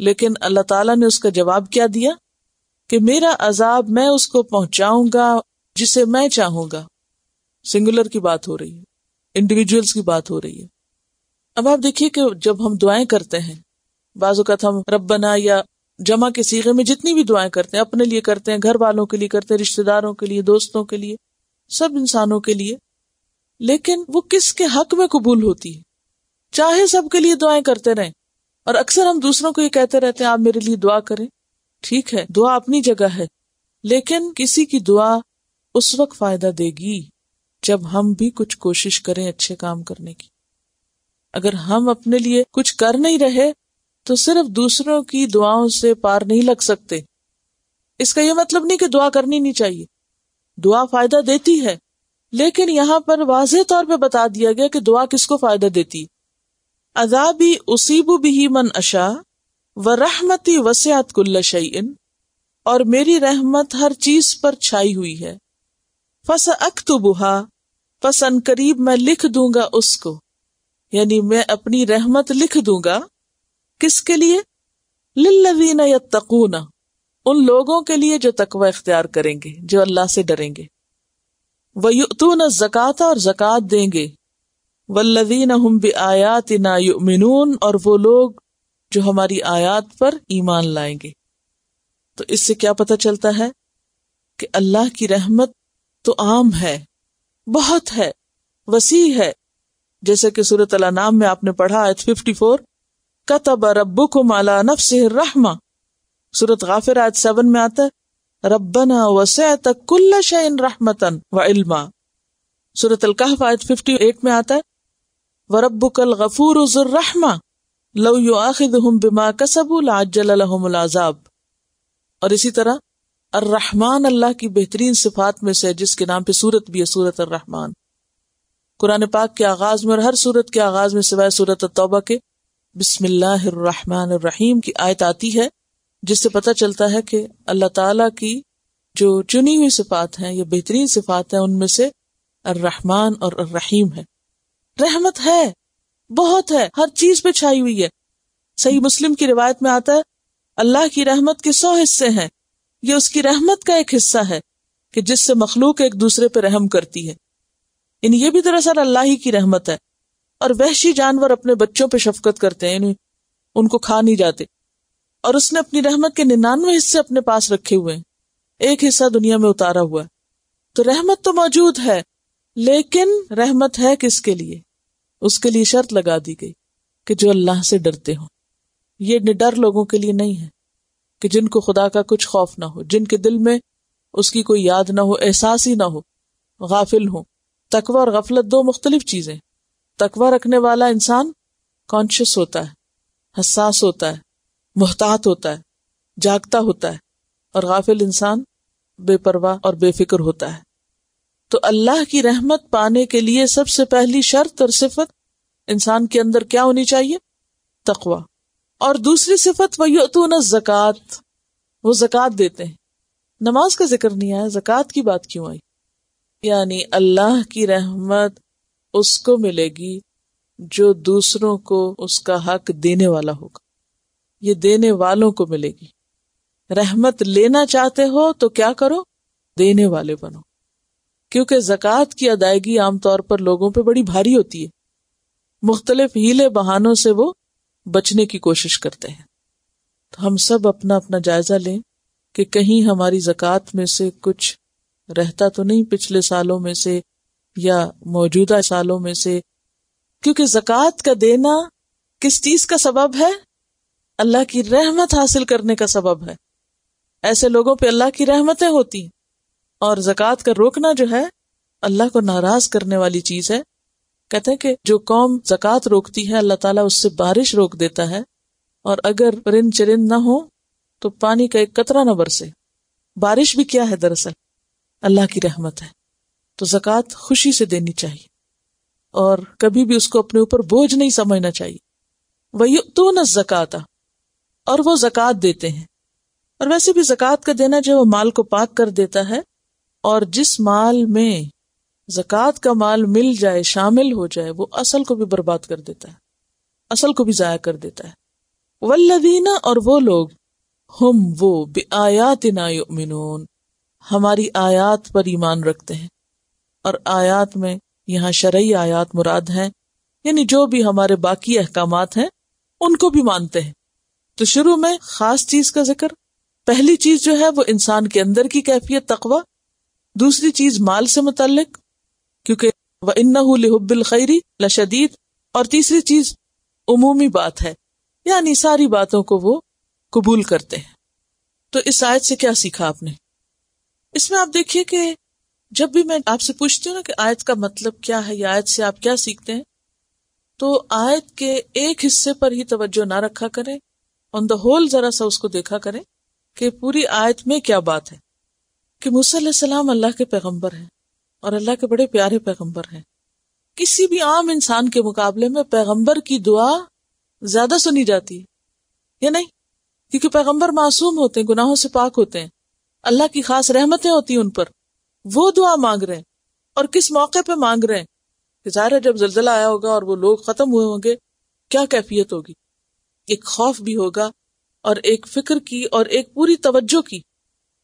S1: لیکن اللہ تعالیٰ نے اس کا جواب کیا دیا کہ میرا عذاب میں اس کو پہنچاؤں گا جسے میں چاہوں گا. سنگولر کی بات ہو رہی ہے، انڈیویجولز کی بات ہو رہی ہے. اب آپ دیکھیے کہ جب ہم دعائیں کرتے ہیں، بعض اوقات ہم ربنا یا جمع کے صیغے میں جتنی بھی دعائیں کرتے ہیں، اپنے لیے کرتے ہیں، گھر والوں کے لیے کرتے ہیں، رشتہ داروں کے لیے، دوستوں کے لیے، سب انسانوں کے لیے، لیکن وہ کس کے حق میں قبول ہوتی ہے؟ چاہے سب کے لیے دعائیں کرتے رہیں، اور اکثر ہم دوسروں کو یہ کہتے رہتے ہیں آپ میرے لیے دعا کریں. ٹھیک ہے، دعا اپنی جگہ ہے، لیکن کسی کی دعا اس وقت فائدہ دے گی جب ہم بھی کچھ کوشش کریں اچھے کام کرنے کی. اگر ہم اپنے لیے کچھ کر نہیں رہے تو صرف دوسروں کی دعاؤں سے پار نہیں لگ سکتے. اس کا یہ مطلب نہیں کہ دعا کرنی نہیں چاہیے، دعا فائدہ دیتی ہے، لیکن یہاں پر واضح طور پہ بتا دیا گیا کہ دعا کس کو فائدہ دیتی. عذابی اصیب بہ من اشاء ورحمتی وسعت کل شیء، اور میری رحمت ہر چیز پر چھائی ہوئی ہے. فساکتبھا، پس ان قریب میں لکھ دوں گا اس کو، یعنی میں اپنی رحمت لکھ دوں گا. کس کے لیے؟ للذین یتقون، ان لوگوں کے لیے جو تقوی اختیار کریں گے، جو اللہ سے ڈریں گے. وَيُؤْتُونَ الزَّكَاةَ، اور زکوٰۃ دیں گے. وَالَّذِينَ هُمْ بِآيَاتِنَا يُؤْمِنُونَ، اور وہ لوگ جو ہماری آیات پر ایمان لائیں گے. تو اس سے کیا پتہ چلتا ہے کہ اللہ کی رحمت تو عام ہے، بہت ہے، وسیع ہے. جیسے کہ سورۃ الانعام میں آپ نے پڑھا آیت 54، کتب ربکم علی نفسہ الرحمہ. سورۃ غافر آیت 7 میں آتا ہے ربنا وسعت کل شیء رحمتا وعلما. سورۃ الکہف آیت 58 میں آتا ہے وربک الغفور ذو الرحمہ لو یؤاخذہم بما کسبوا لعجل لہم العذاب. اور اسی طرح الرحمن اللہ کی بہترین صفات میں سے جس کے نام پہ سورت بھی ہے، سورۃ الرحمن. قرآن پاک کے آغاز میں اور ہر سورت کے آغاز میں سوائے سورۃ التوبہ کے بسم اللہ الرحمن الرحیم کی آیت آتی ہے، جس سے پتہ چلتا ہے کہ اللہ تعالیٰ کی جو چنی ہوئی صفات ہیں، یہ بہترین صفات ہیں، ان میں سے الرحمن اور الرحیم ہے. رحمت ہے، بہت ہے، ہر چیز پہ چھائی ہوئی ہے. صحیح مسلم کی روایت میں آتا ہے اللہ کی رحمت کے 100 حصے ہیں، یہ اس کی رحمت کا ایک حصہ ہے کہ جس سے مخلوق ایک دوسرے پہ رحم کرتی ہے. یعنی یہ بھی دراصل اللہ ہی کی رحمت ہے. اور وحشی جانور اپنے بچوں پہ شفقت کرتے ہیں، یعنی ان کو کھا نہیں جاتے، اور اس نے اپنی رحمت کے 99 حصے اپنے پاس رکھے ہوئے ہیں، ایک حصہ دنیا میں اتارا ہوا ہے. تو رحمت تو موجود ہے، لیکن رحمت ہے کس کے لیے؟ اس کے لیے شرط لگا دی گئی کہ جو اللہ سے ڈرتے ہوں. یہ ڈر لوگوں کے لیے نہیں ہے کہ جن کو خدا کا کچھ خوف نہ ہو، جن کے دل میں اس کی کوئی یاد نہ ہو، احساس ہی نہ ہو، غافل ہوں. تقوی اور غفلت دو مختلف چیزیں. تقوی رکھنے والا انسان کانشیس ہوتا ہے، حساس ہوتا ہے، محتاط ہوتا ہے، جاگتا ہوتا ہے، اور غافل انسان بے پرواہ اور بے فکر ہوتا ہے. تو اللہ کی رحمت پانے کے لیے سب سے پہلی شرط اور صفت انسان کے اندر کیا ہونی چاہیے؟ تقوی. اور دوسری صفت وَيُؤْتُونَ الزَّكَاةَ، وہ زکوٰۃ دیتے ہیں. نماز کا ذکر نہیں آیا، زکوٰۃ کی بات کیوں آئی؟ یعنی اللہ کی رحمت اس کو ملے گی جو دوسروں کو اس کا حق دینے والا ہوگا. یہ دینے والوں کو ملے گی. رحمت لینا چاہتے ہو تو کیا کرو؟ دینے والے بنو. کیونکہ زکوٰۃ کی ادائیگی عام طور پر لوگوں پہ بڑی بھاری ہوتی ہے. مختلف ہیلے بہانوں سے وہ بچنے کی کوشش کرتے ہیں. تو ہم سب اپنا اپنا جائزہ لیں کہ کہیں ہماری زکوٰۃ میں سے کچھ رہتا تو نہیں پچھلے سالوں میں سے یا موجودہ سالوں میں سے. کیونکہ زکوٰۃ کا دینا کس چیز کا سبب ہے؟ اللہ کی رحمت حاصل کرنے کا سبب ہے. ایسے لوگوں پہ اللہ کی رحمتیں ہوتی ہیں. اور زکوٰۃ کا روکنا جو ہے اللہ کو ناراض کرنے والی چیز ہے. کہتے ہیں کہ جو قوم زکوٰۃ روکتی ہے اللہ تعالیٰ اس سے بارش روک دیتا ہے، اور اگر پرند چرند نہ ہو تو پانی کا ایک قطرہ نہ برسے. بارش بھی کیا ہے؟ دراصل اللہ کی رحمت ہے. تو زکوٰۃ خوشی سے دینی چاہیے اور کبھی بھی اس کو اپنے اوپر بوجھ نہیں سمجھنا چاہیے. وَيُؤْتُونَ الزَّكَاةَ، اور وہ زکوٰۃ دیتے ہیں. اور ویسے بھی زکوٰۃ کا دینا جو ہے وہ مال کو پاک کر دیتا ہے، اور جس مال میں زکوٰۃ کا مال مل جائے، شامل ہو جائے، وہ اصل کو بھی برباد کر دیتا ہے، اصل کو بھی ضائع کر دیتا ہے. وَالَّذِينَ، اور وہ لوگ، ہم وہ، بِآیاتنا یؤمنون، ہماری آیات پر ایمان رکھتے ہیں. اور آیات میں یہاں شرعی آیات مراد ہیں، یعنی جو بھی ہمارے باقی احکامات ہیں ان کو بھی مانتے ہیں. تو شروع میں خاص چیز کا ذکر. پہلی چیز جو ہے وہ انسان کے اندر کی کیفیت تقوی، دوسری چیز مال سے متعلق کیونکہ وَإِنَّهُ لِحُبِّ الْخَيْرِ لَشَدِيدٌ، اور تیسری چیز عمومی بات ہے، یعنی ساری باتوں کو وہ قبول کرتے ہیں. تو اس آیت سے کیا سیکھا آپ نے؟ اس میں آپ دیکھیے کہ جب بھی میں آپ سے پوچھتی ہوں نا کہ آیت کا مطلب کیا ہے یا آیت سے آپ کیا سیکھتے ہیں، تو آیت کے ایک حصے پر ہی توجہ نہ رکھا کریں، آن دا ہول ذرا سا اس کو دیکھا کریں کہ پوری آیت میں کیا بات ہے. کہ موسیٰ علیہ السلام اللہ کے پیغمبر ہیں اور اللہ کے بڑے پیارے پیغمبر ہیں. کسی بھی عام انسان کے مقابلے میں پیغمبر کی دعا زیادہ سنی جاتی ہے یا نہیں؟ کیونکہ پیغمبر معصوم ہوتے ہیں، گناہوں سے پاک ہوتے ہیں، اللہ کی خاص رحمتیں ہوتی ہیں ان پر. وہ دعا مانگ رہے ہیں، اور کس موقع پہ مانگ رہے ہیں؟ کہ ظاہر ہے جب زلزلہ آیا ہوگا اور وہ لوگ ختم ہوئے ہوں گے، کیا کیفیت ہوگی؟ ایک خوف بھی ہوگا اور ایک فکر کی اور ایک پوری توجہ کی.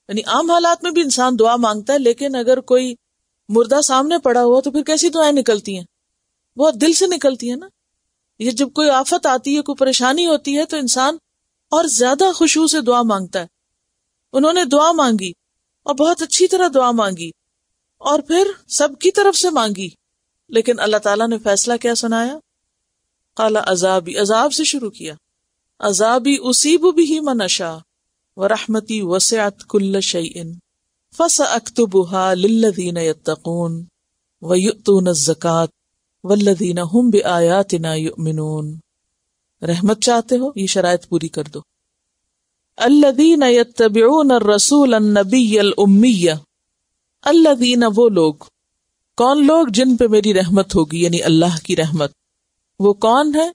S1: یعنی عام حالات میں بھی انسان دعا مانگتا ہے، لیکن اگر کوئی مردہ سامنے پڑا ہوا تو پھر کیسی دعائیں نکلتی ہیں؟ بہت دل سے نکلتی ہیں نا. یہ جب کوئی آفت آتی ہے، کوئی پریشانی ہوتی ہے تو انسان اور زیادہ خشوع سے دعا مانگتا ہے. انہوں نے دعا مانگی اور بہت اچھی طرح دعا مانگی اور پھر سب کی طرف سے مانگی، لیکن اللہ تعالیٰ نے فیصلہ کیا سنایا؟ قال عذابی، عذاب سے شروع کیا. عذابی اصیب بہ من اشاء ورحمتی وسعت کل شیء فسأکتبها للذین یتقون ویؤتون الزکاۃ والذین هم بآیاتنا یؤمنون. رحمت چاہتے ہو، یہ شرائط پوری کر دو. الذین یتبعون الرسول النبی الامی، الذین وہ لوگ، کون لوگ جن پہ میری رحمت ہوگی، یعنی اللہ کی رحمت. وہ کون ہے؟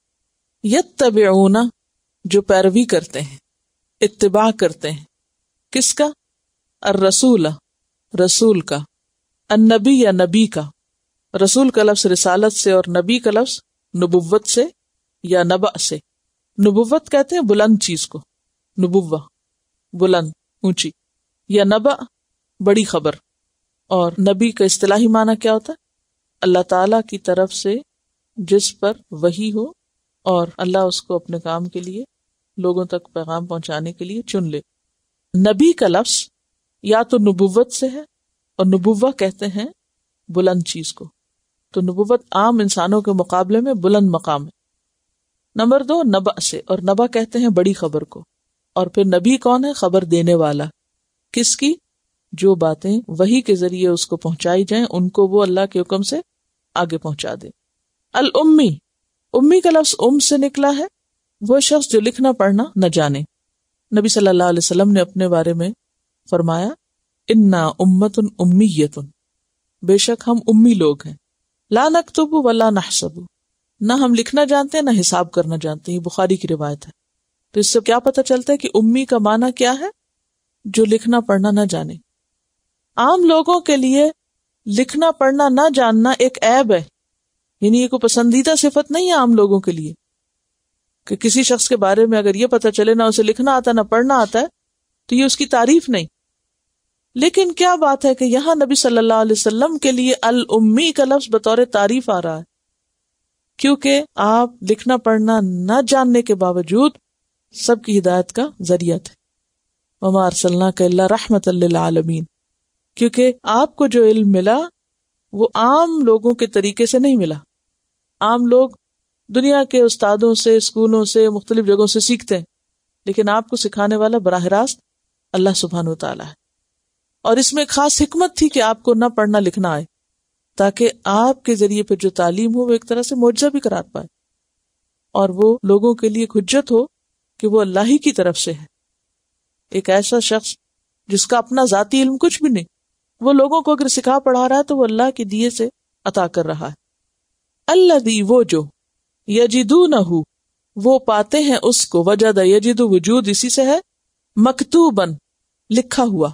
S1: یتبعون، جو پیروی کرتے ہیں، اتباع کرتے ہیں. کس کا؟ الرسول، رسول کا. النبی، یا نبی کا. رسول کا لفظ رسالت سے اور نبی کا لفظ نبوت سے یا نبع سے. نبوت کہتے ہیں بلند چیز کو، نبوہ بلند، اونچی، یا نبع بڑی خبر. اور نبی کا اصطلاحی معنی کیا ہوتا ہے؟ اللہ تعالی کی طرف سے جس پر وحی ہو اور اللہ اس کو اپنے کام کے لیے لوگوں تک پیغام پہنچانے کے لیے چن لے. نبی کا لفظ یا تو نبوت سے ہے، اور نبوہ کہتے ہیں بلند چیز کو. تو نبوت عام انسانوں کے مقابلے میں بلند مقام ہے۔ نمبر 2 نبأ سے، اور نبأ کہتے ہیں بڑی خبر کو، اور پھر نبی کون ہے؟ خبر دینے والا۔ کس کی؟ جو باتیں وحی کے ذریعے اس کو پہنچائی جائیں ان کو وہ اللہ کے حکم سے آگے پہنچا دے۔ الامی، امی کا لفظ سے نکلا ہے، وہ شخص جو لکھنا پڑھنا نہ جانے۔ نبی صلی اللہ علیہ وسلم نے اپنے بارے میں فرمایا انا امۃ امیۃ، بے شک ہم امی لوگ ہیں، لا نکتب ولا نحسب، نہ ہم لکھنا جانتے ہیں نہ حساب کرنا جانتے ہیں۔ یہ بخاری کی روایت ہے۔ تو اس سے کیا پتہ چلتا ہے کہ امی کا معنی کیا ہے؟ جو لکھنا پڑھنا نہ جانے۔ عام لوگوں کے لیے لکھنا پڑھنا نہ جاننا ایک عیب ہے، یعنی یہ کوئی پسندیدہ صفت نہیں ہے عام لوگوں کے لیے، کہ کسی شخص کے بارے میں اگر یہ پتہ چلے نہ اسے لکھنا آتا نہ پڑھنا آتا ہے تو یہ اس کی تعریف نہیں۔ لیکن کیا بات ہے کہ یہاں نبی صلی اللہ علیہ وسلم کے لیے الامی کا لفظ بطور تعریف آ رہا ہے، کیونکہ آپ لکھنا پڑھنا نہ جاننے کے باوجود سب کی ہدایت کا ذریعہ تھے۔ وما ارسلناک الا رحمۃ للعالمین، کیونکہ آپ کو جو علم ملا وہ عام لوگوں کے طریقے سے نہیں ملا۔ عام لوگ دنیا کے استادوں سے، اسکولوں سے، مختلف جگہوں سے سیکھتے ہیں، لیکن آپ کو سکھانے والا براہ راست اللہ سبحانہ و تعالیٰ ہے۔ اور اس میں ایک خاص حکمت تھی کہ آپ کو نہ پڑھنا لکھنا آئے، تاکہ آپ کے ذریعے پھر جو تعلیم ہو وہ ایک طرح سے معجزہ بھی قرار پائے، اور وہ لوگوں کے لیے ایک حجت ہو کہ وہ اللہ ہی کی طرف سے ہے۔ ایک ایسا شخص جس کا اپنا ذاتی علم کچھ بھی نہیں، وہ لوگوں کو اگر سکھا پڑھا رہا ہے تو وہ اللہ کے دیے سے عطا کر رہا ہے۔ الذی، وہ جو، یجدونہ، وہ پاتے ہیں اس کو، وجد یجد وجود اسی سے ہے، مکتوباً، لکھا ہوا،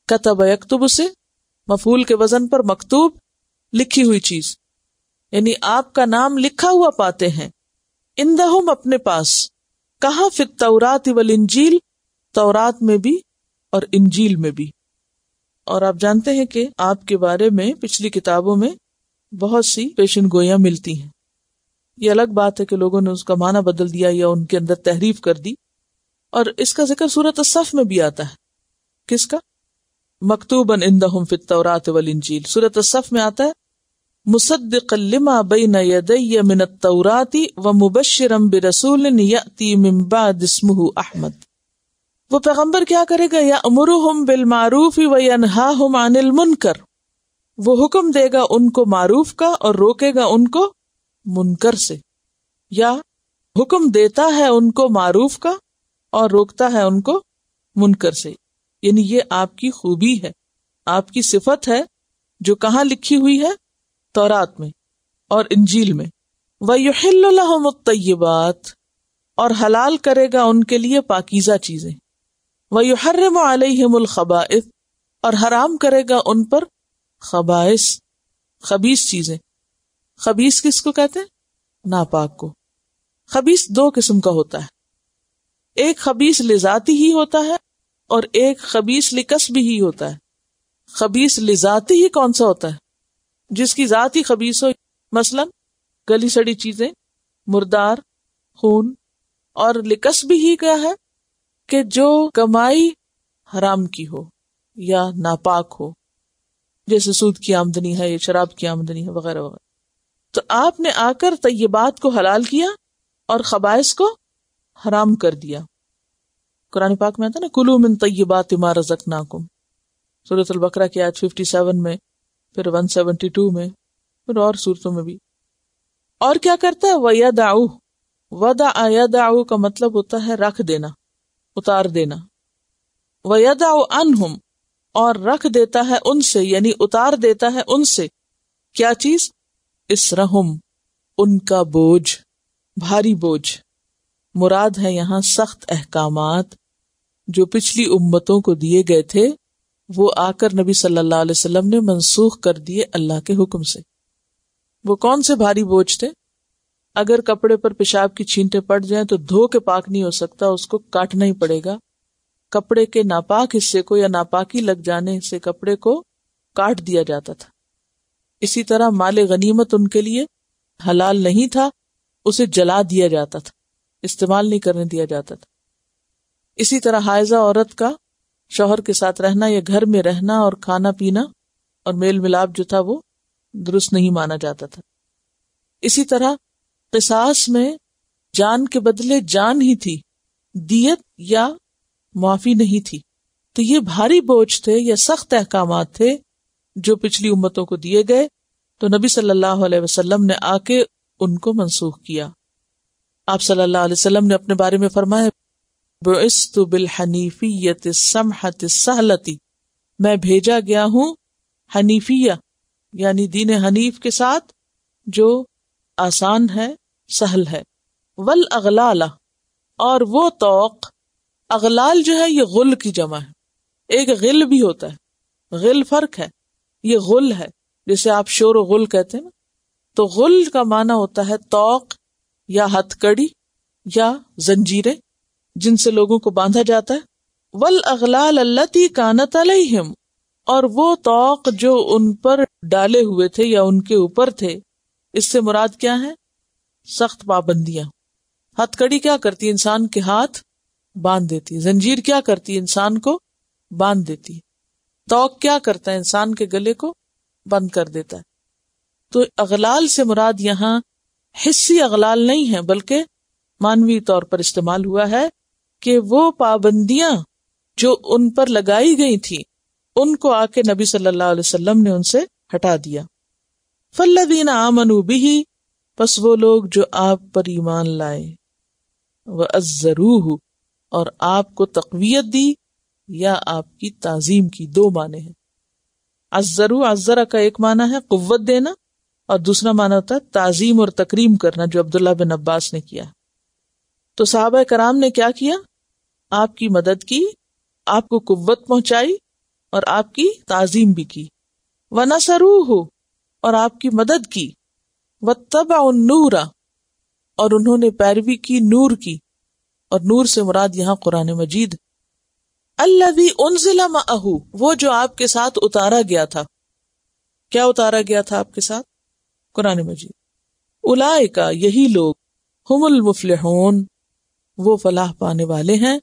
S1: کتب یکتب سے مفعول کے وزن پر مکتوب، لکھی ہوئی چیز، یعنی آپ کا نام لکھا ہوا پاتے ہیں، عندہم، اپنے پاس، کہاں؟ فی التوراۃ والانجیل، تورات میں بھی اور انجیل میں بھی۔ اور آپ جانتے ہیں کہ آپ کے بارے میں پچھلی کتابوں میں بہت سی پیشن گوئیاں ملتی ہیں۔ یہ الگ بات ہے کہ لوگوں نے اس کا معنی بدل دیا یا ان کے اندر تحریف کر دی، اور اس کا ذکر سورۃ الصف میں بھی آتا ہے۔ کس کا؟ مکتوباً عندہم فی التوراۃ والانجیل، سورۃ الصف میں آتا ہے مصدقا لما بین یدی من التوراۃ ومبشرا برسول یأتی من بعد اسمہ احمد۔ وہ پیغمبر کیا کرے گا؟ یأمرہم بالمعروف وینہاہم عن المنکر، وہ حکم دے گا ان کو معروف کا اور روکے گا ان کو منکر سے، یا حکم دیتا ہے ان کو معروف کا اور روکتا ہے ان کو منکر سے۔ یعنی یہ آپ کی خوبی ہے، آپ کی صفت ہے، جو کہاں لکھی ہوئی ہے؟ تورات میں اور انجیل میں۔ وَيُحِلُّ لَهُمُ الطَّيِّبَاتِ، اور حلال کرے گا ان کے لیے پاکیزہ چیزیں۔ وَيُحَرِّمُ عَلَيْهِمُ الْخَبَائِثَ، اور حرام کرے گا ان پر خبائث، خبیث چیزیں۔ خبیث کس کو کہتے ہیں؟ ناپاک کو۔ خبیث دو قسم کا ہوتا ہے، ایک خبیث لذاتی ہی ہوتا ہے اور ایک خبیث لکسب ہی ہوتا ہے۔ خبیث لذاتی ہی کون سا ہوتا ہے؟ جس کی ذات ہی خبیث ہو، مثلا گلی سڑی چیزیں، مردار، خون۔ اور لکسب ہی کیا ہے؟ کہ جو کمائی حرام کی ہو یا ناپاک ہو، جیسے سود کی آمدنی ہے یا شراب کی آمدنی ہے وغیرہ وغیرہ۔ تو آپ نے آ کر طیبات کو حلال کیا اور خبائث کو حرام کر دیا۔ قرآن پاک میں آتا ہے نا کلوا من طیبات ما رزقناکم، سورۃ البقرہ کی آیت 57 میں، پھر 172 میں، پھر اور سورتوں میں بھی۔ اور کیا کرتا ہے؟ وَيَدَعُ، وَدَعَ يَدَعُ کا مطلب ہوتا ہے رکھ دینا، اتار دینا۔ وَيَدَعُ عَنْهُمْ، اور رکھ دیتا ہے ان سے، یعنی اتار دیتا ہے ان سے کیا چیز؟ اسرہم، ان کا بوجھ، بھاری بوجھ۔ مراد ہے یہاں سخت احکامات جو پچھلی امتوں کو دیے گئے تھے، وہ آ کر نبی صلی اللہ علیہ وسلم نے منسوخ کر دیے اللہ کے حکم سے۔ وہ کون سے بھاری بوجھ تھے؟ اگر کپڑے پر پیشاب کی چھینٹیں پڑ جائیں تو دھو کے پاک نہیں ہو سکتا، اس کو کاٹنا ہی پڑے گا۔ کپڑے کے ناپاک حصے کو یا ناپاکی لگ جانے سے کپڑے کو کاٹ دیا جاتا تھا۔ اسی طرح مال غنیمت ان کے لیے حلال نہیں تھا، اسے جلا دیا جاتا تھا، استعمال نہیں کرنے دیا جاتا تھا۔ اسی طرح حائضہ عورت کا شوہر کے ساتھ رہنا یا گھر میں رہنا اور کھانا پینا اور میل ملاپ جو تھا وہ درست نہیں مانا جاتا تھا. اسی طرح قصاص میں جان کے بدلے جان ہی تھی، دیت یا معافی نہیں تھی. تو یہ بھاری بوجھ تھے یا سخت احکامات تھے جو پچھلی امتوں کو دیے گئے، تو نبی صلی اللہ علیہ وسلم نے آ کے ان کو منسوخ کیا. آپ صلی اللہ علیہ وسلم نے اپنے بارے میں فرمایا بعثت بالحنیفیۃ السمحۃ السہلۃ، میں بھیجا گیا ہوں حنیفیہ یعنی دین حنیف کے ساتھ جو آسان ہے، سہل ہے. والاغلال، اور وہ طوق، اغلال جو ہے یہ غل کی جمع ہے. ایک غل بھی ہوتا ہے، غل فرق ہے، یہ غل ہے جسے آپ شور و غل کہتے ہیں نا. تو غل کا معنی ہوتا ہے طوق یا ہتھ کڑی یا زنجیریں جن سے لوگوں کو باندھا جاتا ہے. والاغلال التی کانت علیہم، اور وہ طوق جو ان پر ڈالے ہوئے تھے یا ان کے اوپر تھے. اس سے مراد کیا ہے؟ سخت پابندیاں. ہتھ کڑی کیا کرتی؟ انسان کے ہاتھ باندھ دیتی. زنجیر کیا کرتی؟ انسان کو باندھ دیتی. طوق کیا کرتا ہے؟ انسان کے گلے کو بند کر دیتا ہے. تو اغلال سے مراد یہاں حسی اغلال نہیں ہے بلکہ مانوی طور پر استعمال ہوا ہے کہ وہ پابندیاں جو ان پر لگائی گئی تھی ان کو آ کے نبی صلی اللہ علیہ وسلم نے ان سے ہٹا دیا. فالذین آمنوا بہ، پس وہ لوگ جو آپ پر ایمان لائے، وعزروہ، اور آپ کو تقویت دی یا آپ کی تعظیم کی. دو معنی ہیں. عزرو، عزرہ کا ایک معنی ہے قوت دینا اور دوسرا معنی ہوتا ہے تعظیم اور تکریم کرنا، جو عبداللہ بن عباس نے کیا. تو صحابہ کرام نے کیا کیا؟ آپ کی مدد کی، آپ کو قوت پہنچائی اور آپ کی تعظیم بھی کی. وَنَصَرُوهُ، اور آپ کی مدد کی. وَاتَّبَعُوا النُّورَ، اور انہوں نے پیروی کی نور کی، اور نور سے مراد یہاں قرآن مجید. الَّذِي أُنزِلَ مَعَهُ، وہ جو آپ کے ساتھ اتارا گیا تھا. کیا اتارا گیا تھا آپ کے ساتھ؟ قرآن مجید. اولئک، یہی لوگ، ہم المفلحون، وہ فلاح پانے والے ہیں،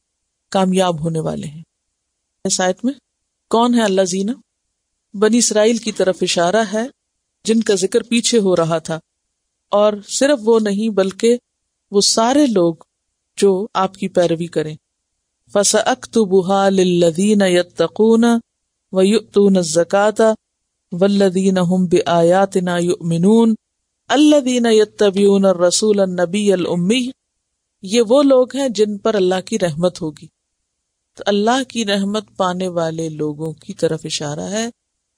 S1: کامیاب ہونے والے ہیں. اس آیت میں کون ہے الذین؟ بنی اسرائیل کی طرف اشارہ ہے جن کا ذکر پیچھے ہو رہا تھا. اور صرف وہ نہیں بلکہ وہ سارے لوگ جو آپ کی پیروی کریں. فَسَأَكْتُبُهَا لِلَّذِينَ يَتَّقُونَ وَيُؤْتُونَ الزَّكَاةَ وَالَّذِينَ هُمْ بِآيَاتِنَا يُؤْمِنُونَ الَّذِينَ يَتَّبِعُونَ الرَّسُولَ النَّبِيَّ الْأُمِّيَّ، یہ وہ لوگ ہیں جن پر اللہ کی رحمت ہوگی. تو اللہ کی رحمت پانے والے لوگوں کی طرف اشارہ ہے،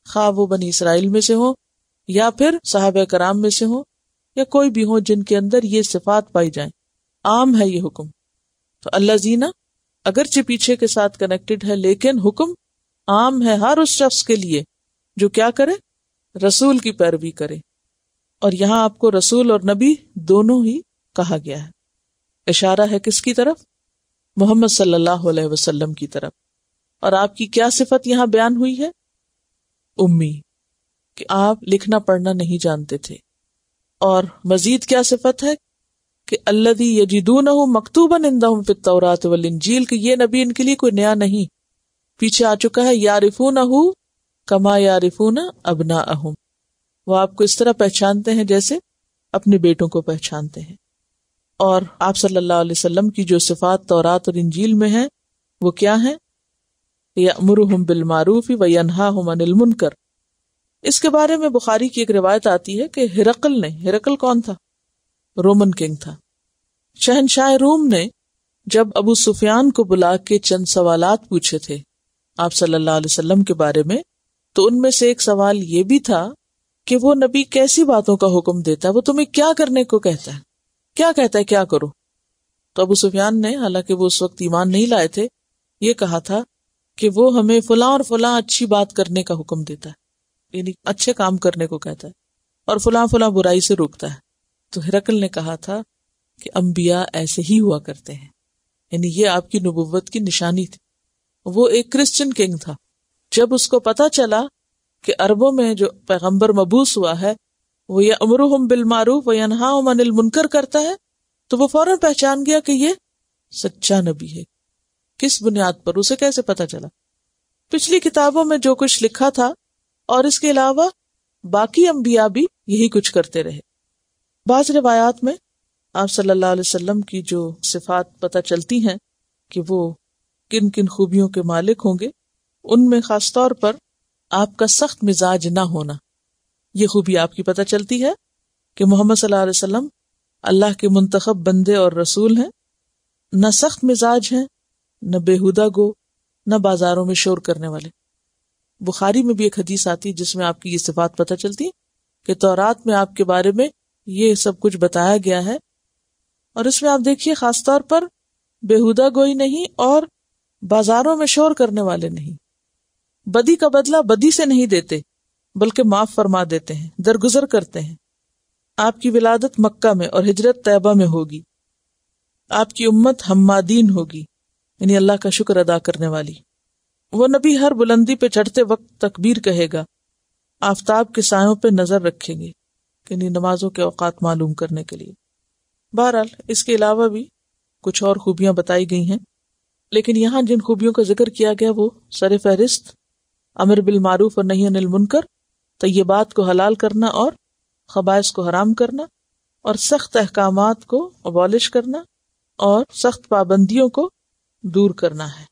S1: خواہ وہ بنی اسرائیل میں سے ہوں یا پھر صحابہ کرام میں سے ہوں یا کوئی بھی ہو جن کے اندر یہ صفات پائی جائیں. عام ہے یہ حکم. تو الذین اگرچہ پیچھے کے ساتھ کنیکٹڈ ہے لیکن حکم عام ہے ہر اس شخص کے لیے جو کیا کرے؟ رسول کی پیروی کرے. اور یہاں آپ کو رسول اور نبی دونوں ہی کہا گیا ہے. اشارہ ہے کس کی طرف؟ محمد صلی اللہ علیہ وسلم کی طرف. اور آپ کی کیا صفت یہاں بیان ہوئی ہے؟ امی، کہ آپ لکھنا پڑھنا نہیں جانتے تھے. اور مزید کیا صفت ہے؟ کہ الذی یجدونہ مکتوبا عندہم فی التوراۃ والانجیل، کہ یہ نبی ان کے لیے کوئی نیا نہیں، پیچھے آ چکا ہے. یعرفونہ کما یعرفون ابناءہم، وہ آپ کو اس طرح پہچانتے ہیں جیسے اپنے بیٹوں کو پہچانتے ہیں. اور آپ صلی اللہ علیہ وسلم کی جو صفات تورات اور انجیل میں ہیں وہ کیا ہیں؟ یأمرہم بالمعروف وینہاہم عن المنکر. اس کے بارے میں بخاری کی ایک روایت آتی ہے کہ ہرقل کون تھا؟ رومن کنگ تھا. شہنشاہ روم نے جب ابو سفیان کو بلا کے چند سوالات پوچھے تھے آپ صلی اللہ علیہ وسلم کے بارے میں، تو ان میں سے ایک سوال یہ بھی تھا کہ وہ نبی کیسی باتوں کا حکم دیتا ہے، وہ تمہیں کیا کرنے کو کہتا ہے، کیا کہتا ہے کیا کرو. تو ابو سفیان نے، حالانکہ وہ اس وقت ایمان نہیں لائے تھے، یہ کہا تھا کہ وہ ہمیں فلاں اور فلاں اچھی بات کرنے کا حکم دیتا ہے، یعنی اچھے کام کرنے کو کہتا ہے، اور فلاں فلاں برائی سے روکتا ہے. تو ہرقل نے کہا تھا کہ انبیاء ایسے ہی ہوا کرتے ہیں، یعنی یہ آپ کی نبوت کی نشانی تھی. وہ ایک کرسچن کنگ تھا. جب اس کو پتا چلا کہ عربوں میں جو پیغمبر مبعوث ہوا ہے وہ یأمرہم بالمعروف وینہاہم عن المنکر کرتا ہے، تو وہ فوراً پہچان گیا کہ یہ سچا نبی ہے. کس بنیاد پر؟ اسے کیسے پتا چلا؟ پچھلی کتابوں میں جو کچھ لکھا تھا، اور اس کے علاوہ باقی انبیاء بھی یہی کچھ کرتے رہے۔ بعض روایات میں آپ صلی اللہ علیہ وسلم کی جو صفات پتہ چلتی ہیں کہ وہ کن کن خوبیوں کے مالک ہوں گے، ان میں خاص طور پر آپ کا سخت مزاج نہ ہونا، یہ خوبی آپ کی پتہ چلتی ہے کہ محمد صلی اللہ علیہ وسلم اللہ کے منتخب بندے اور رسول ہیں، نہ سخت مزاج ہیں، نہ بےہودہ گو، نہ بازاروں میں شور کرنے والے۔ بخاری میں بھی ایک حدیث آتی ہے جس میں آپ کی یہ صفات پتہ چلتی کہ تورات میں آپ کے بارے میں یہ سب کچھ بتایا گیا ہے، اور اس میں آپ دیکھیے خاص طور پر بےہودہ گوئی نہیں اور بازاروں میں شور کرنے والے نہیں، بدی کا بدلہ بدی سے نہیں دیتے بلکہ معاف فرما دیتے ہیں، درگزر کرتے ہیں۔ آپ کی ولادت مکہ میں اور ہجرت طیبہ میں ہوگی، آپ کی امت حمادین ہوگی، یعنی اللہ کا شکر ادا کرنے والی۔ وہ نبی ہر بلندی پہ چڑھتے وقت تکبیر کہے گا، آفتاب کے سایوں پہ نظر رکھیں گے، یعنی نمازوں کے اوقات معلوم کرنے کے لیے۔ بہرحال اس کے علاوہ بھی کچھ اور خوبیاں بتائی گئی ہیں، لیکن یہاں جن خوبیوں کا ذکر کیا گیا وہ سر فہرست امر بالمعروف اور نہی عن المنکر، طیبات کو حلال کرنا اور خبائث کو حرام کرنا، اور سخت احکامات کو ابالش کرنا اور سخت پابندیوں کو دور کرنا ہے۔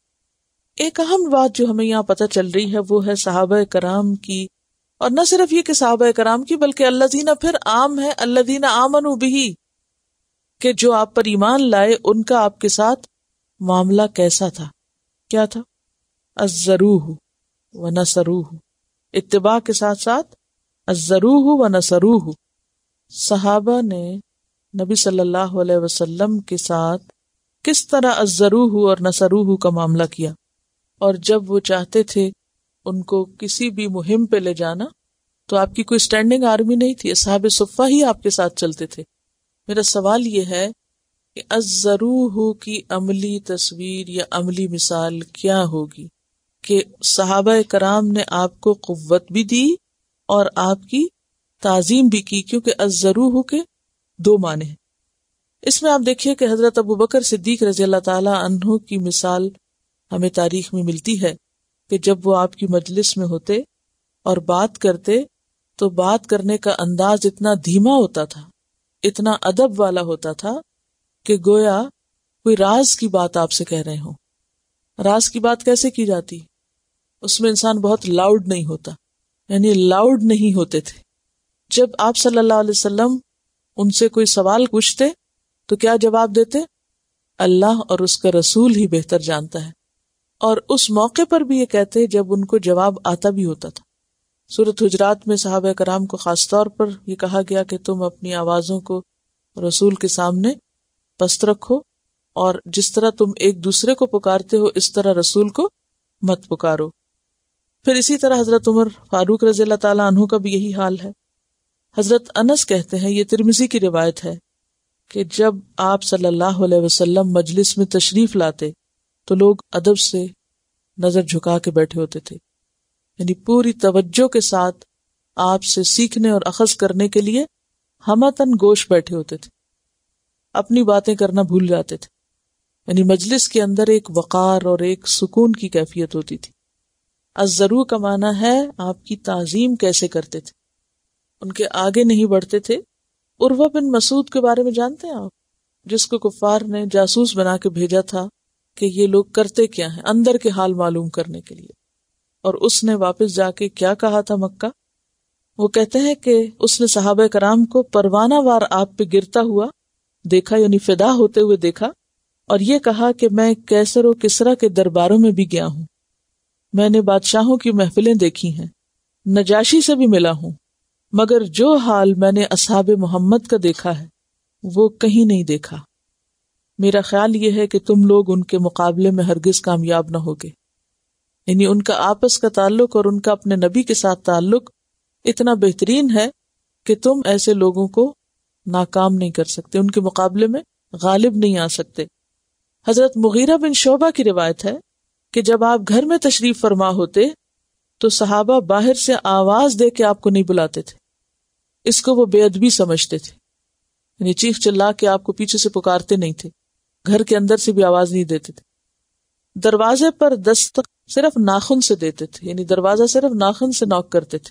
S1: ایک اہم بات جو ہمیں یہاں پتہ چل رہی ہے وہ ہے صحابہ کرام کی، اور نہ صرف یہ کہ صحابہ کرام کی بلکہ الذین پھر عام ہے، الذین آمنوا بہ، کہ جو آپ پر ایمان لائے ان کا آپ کے ساتھ معاملہ کیسا تھا، کیا تھا؟ عزروہ ونصروہ، اتباع کے ساتھ ساتھ عزروہ ونصروہ، صحابہ نے نبی صلی اللہ علیہ وسلم کے ساتھ کس طرح عزروہ اور نصروہ کا معاملہ کیا، اور جب وہ چاہتے تھے ان کو کسی بھی مہم پہ لے جانا تو آپ کی کوئی اسٹینڈنگ آرمی نہیں تھی، اصحاب صفہ ہی آپ کے ساتھ چلتے تھے۔ میرا سوال یہ ہے کہ عزروہ کی عملی تصویر یا عملی مثال کیا ہوگی کہ صحابہ کرام نے آپ کو قوت بھی دی اور آپ کی تعظیم بھی کی، کیونکہ عزروہ کے دو معنی ہیں۔ اس میں آپ دیکھیے کہ حضرت ابوبکر صدیق رضی اللہ تعالی عنہ کی مثال ہمیں تاریخ میں ملتی ہے کہ جب وہ آپ کی مجلس میں ہوتے اور بات کرتے تو بات کرنے کا انداز اتنا دھیما ہوتا تھا، اتنا ادب والا ہوتا تھا کہ گویا کوئی راز کی بات آپ سے کہہ رہے ہوں۔ راز کی بات کیسے کی جاتی؟ اس میں انسان بہت لاؤڈ نہیں ہوتا، یعنی لاؤڈ نہیں ہوتے تھے۔ جب آپ صلی اللہ علیہ وسلم ان سے کوئی سوال پوچھتے تو کیا جواب دیتے؟ اللہ اور اس کا رسول ہی بہتر جانتا ہے، اور اس موقع پر بھی یہ کہتے جب ان کو جواب آتا بھی ہوتا تھا۔ سورۃ حجرات میں صحابہ کرام کو خاص طور پر یہ کہا گیا کہ تم اپنی آوازوں کو رسول کے سامنے پست رکھو، اور جس طرح تم ایک دوسرے کو پکارتے ہو اس طرح رسول کو مت پکارو۔ پھر اسی طرح حضرت عمر فاروق رضی اللہ تعالیٰ عنہ کا بھی یہی حال ہے۔ حضرت انس کہتے ہیں، یہ ترمذی کی روایت ہے، کہ جب آپ صلی اللہ علیہ وسلم مجلس میں تشریف لاتے تو لوگ ادب سے نظر جھکا کے بیٹھے ہوتے تھے، یعنی پوری توجہ کے ساتھ آپ سے سیکھنے اور اخذ کرنے کے لیے ہمتن گوش بیٹھے ہوتے تھے، اپنی باتیں کرنا بھول جاتے تھے، یعنی مجلس کے اندر ایک وقار اور ایک سکون کی کیفیت ہوتی تھی۔ عزرو کا معنی ہے آپ کی تعظیم کیسے کرتے تھے، ان کے آگے نہیں بڑھتے تھے۔ عروہ بن مسعود کے بارے میں جانتے ہیں آپ، جس کو کفار نے جاسوس بنا کے بھیجا تھا کہ یہ لوگ کرتے کیا ہیں، اندر کے حال معلوم کرنے کے لیے، اور اس نے واپس جا کے کیا کہا تھا مکہ؟ وہ کہتے ہیں کہ اس نے صحابہ کرام کو پروانہ وار آپ پہ گرتا ہوا دیکھا، یعنی فدا ہوتے ہوئے دیکھا، اور یہ کہا کہ میں کیسر و کسرا کے درباروں میں بھی گیا ہوں، میں نے بادشاہوں کی محفلیں دیکھی ہیں، نجاشی سے بھی ملا ہوں، مگر جو حال میں نے اصحاب محمد کا دیکھا ہے وہ کہیں نہیں دیکھا۔ میرا خیال یہ ہے کہ تم لوگ ان کے مقابلے میں ہرگز کامیاب نہ ہوگے، یعنی ان کا آپس کا تعلق اور ان کا اپنے نبی کے ساتھ تعلق اتنا بہترین ہے کہ تم ایسے لوگوں کو ناکام نہیں کر سکتے، ان کے مقابلے میں غالب نہیں آ سکتے۔ حضرت مغیرہ بن شعبہ کی روایت ہے کہ جب آپ گھر میں تشریف فرما ہوتے تو صحابہ باہر سے آواز دے کے آپ کو نہیں بلاتے تھے، اس کو وہ بے ادبی سمجھتے تھے، یعنی چیخ چلا کے آپ کو پیچھے سے پکارتے نہیں تھے، گھر کے اندر سے بھی آواز نہیں دیتے تھے۔ دروازے پر دستک صرف ناخن سے دیتے تھے، یعنی دروازہ صرف ناخن سے نوک کرتے تھے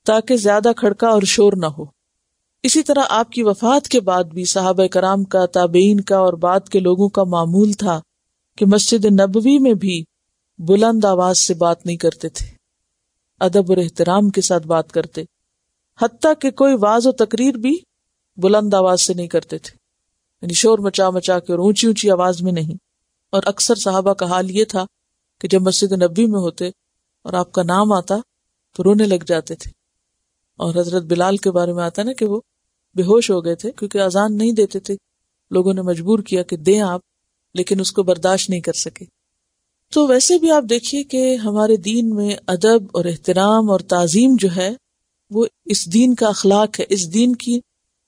S1: تاکہ زیادہ کھڑکا اور شور نہ ہو۔ اسی طرح آپ کی وفات کے بعد بھی صحابہ کرام کا، تابعین کا اور بعد کے لوگوں کا معمول تھا کہ مسجد نبوی میں بھی بلند آواز سے بات نہیں کرتے تھے، ادب اور احترام کے ساتھ بات کرتے، حتیٰ کہ کوئی وعظ و تقریر بھی بلند آواز سے نہیں کرتے تھے، یعنی شور مچا مچا کے اور اونچی اونچی آواز میں نہیں۔ اور اکثر صحابہ کا حال یہ تھا کہ جب مسجد نبوی میں ہوتے اور آپ کا نام آتا تو رونے لگ جاتے تھے۔ اور حضرت بلال کے بارے میں آتا ہے نا کہ وہ بے ہوش ہو گئے تھے کیونکہ اذان نہیں دیتے تھے، لوگوں نے مجبور کیا کہ دیں آپ، لیکن اس کو برداشت نہیں کر سکے۔ تو ویسے بھی آپ دیکھیے کہ ہمارے دین میں ادب اور احترام اور تعظیم جو ہے وہ اس دین کا اخلاق ہے، اس دین کی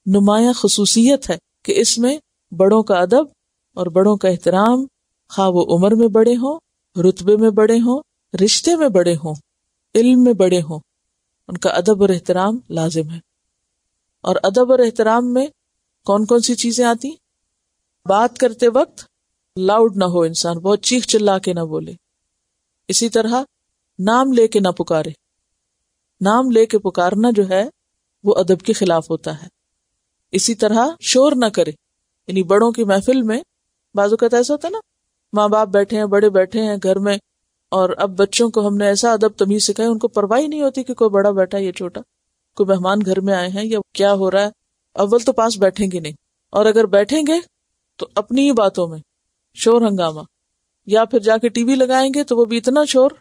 S1: نمایاں خصوصیت ہے کہ اس میں بڑوں کا ادب اور بڑوں کا احترام، خواہ وہ عمر میں بڑے ہوں، رتبے میں بڑے ہوں، رشتے میں بڑے ہوں، علم میں بڑے ہوں، ان کا ادب اور احترام لازم ہے۔ اور ادب اور احترام میں کون کون سی چیزیں آتی؟ بات کرتے وقت لاؤڈ نہ ہو، انسان بہت چیخ چلا کے نہ بولے۔ اسی طرح نام لے کے نہ پکارے، نام لے کے پکارنا جو ہے وہ ادب کے خلاف ہوتا ہے۔ اسی طرح شور نہ کرے، یعنی بڑوں کی محفل میں بعض اوقات ایسا ہوتا ہے نا، ماں باپ بیٹھے ہیں، بڑے بیٹھے ہیں گھر میں، اور اب بچوں کو ہم نے ایسا ادب تمیز سکھایا، ان کو پرواہ نہیں ہوتی کہ کوئی بڑا بیٹھا ہے یا چھوٹا، کوئی مہمان گھر میں آئے ہیں یا کیا ہو رہا ہے، اول تو پاس بیٹھیں گے نہیں، اور اگر بیٹھیں گے تو اپنی ہی باتوں میں شور ہنگامہ، یا پھر جا کے ٹی وی لگائیں گے تو وہ بھی اتنا شور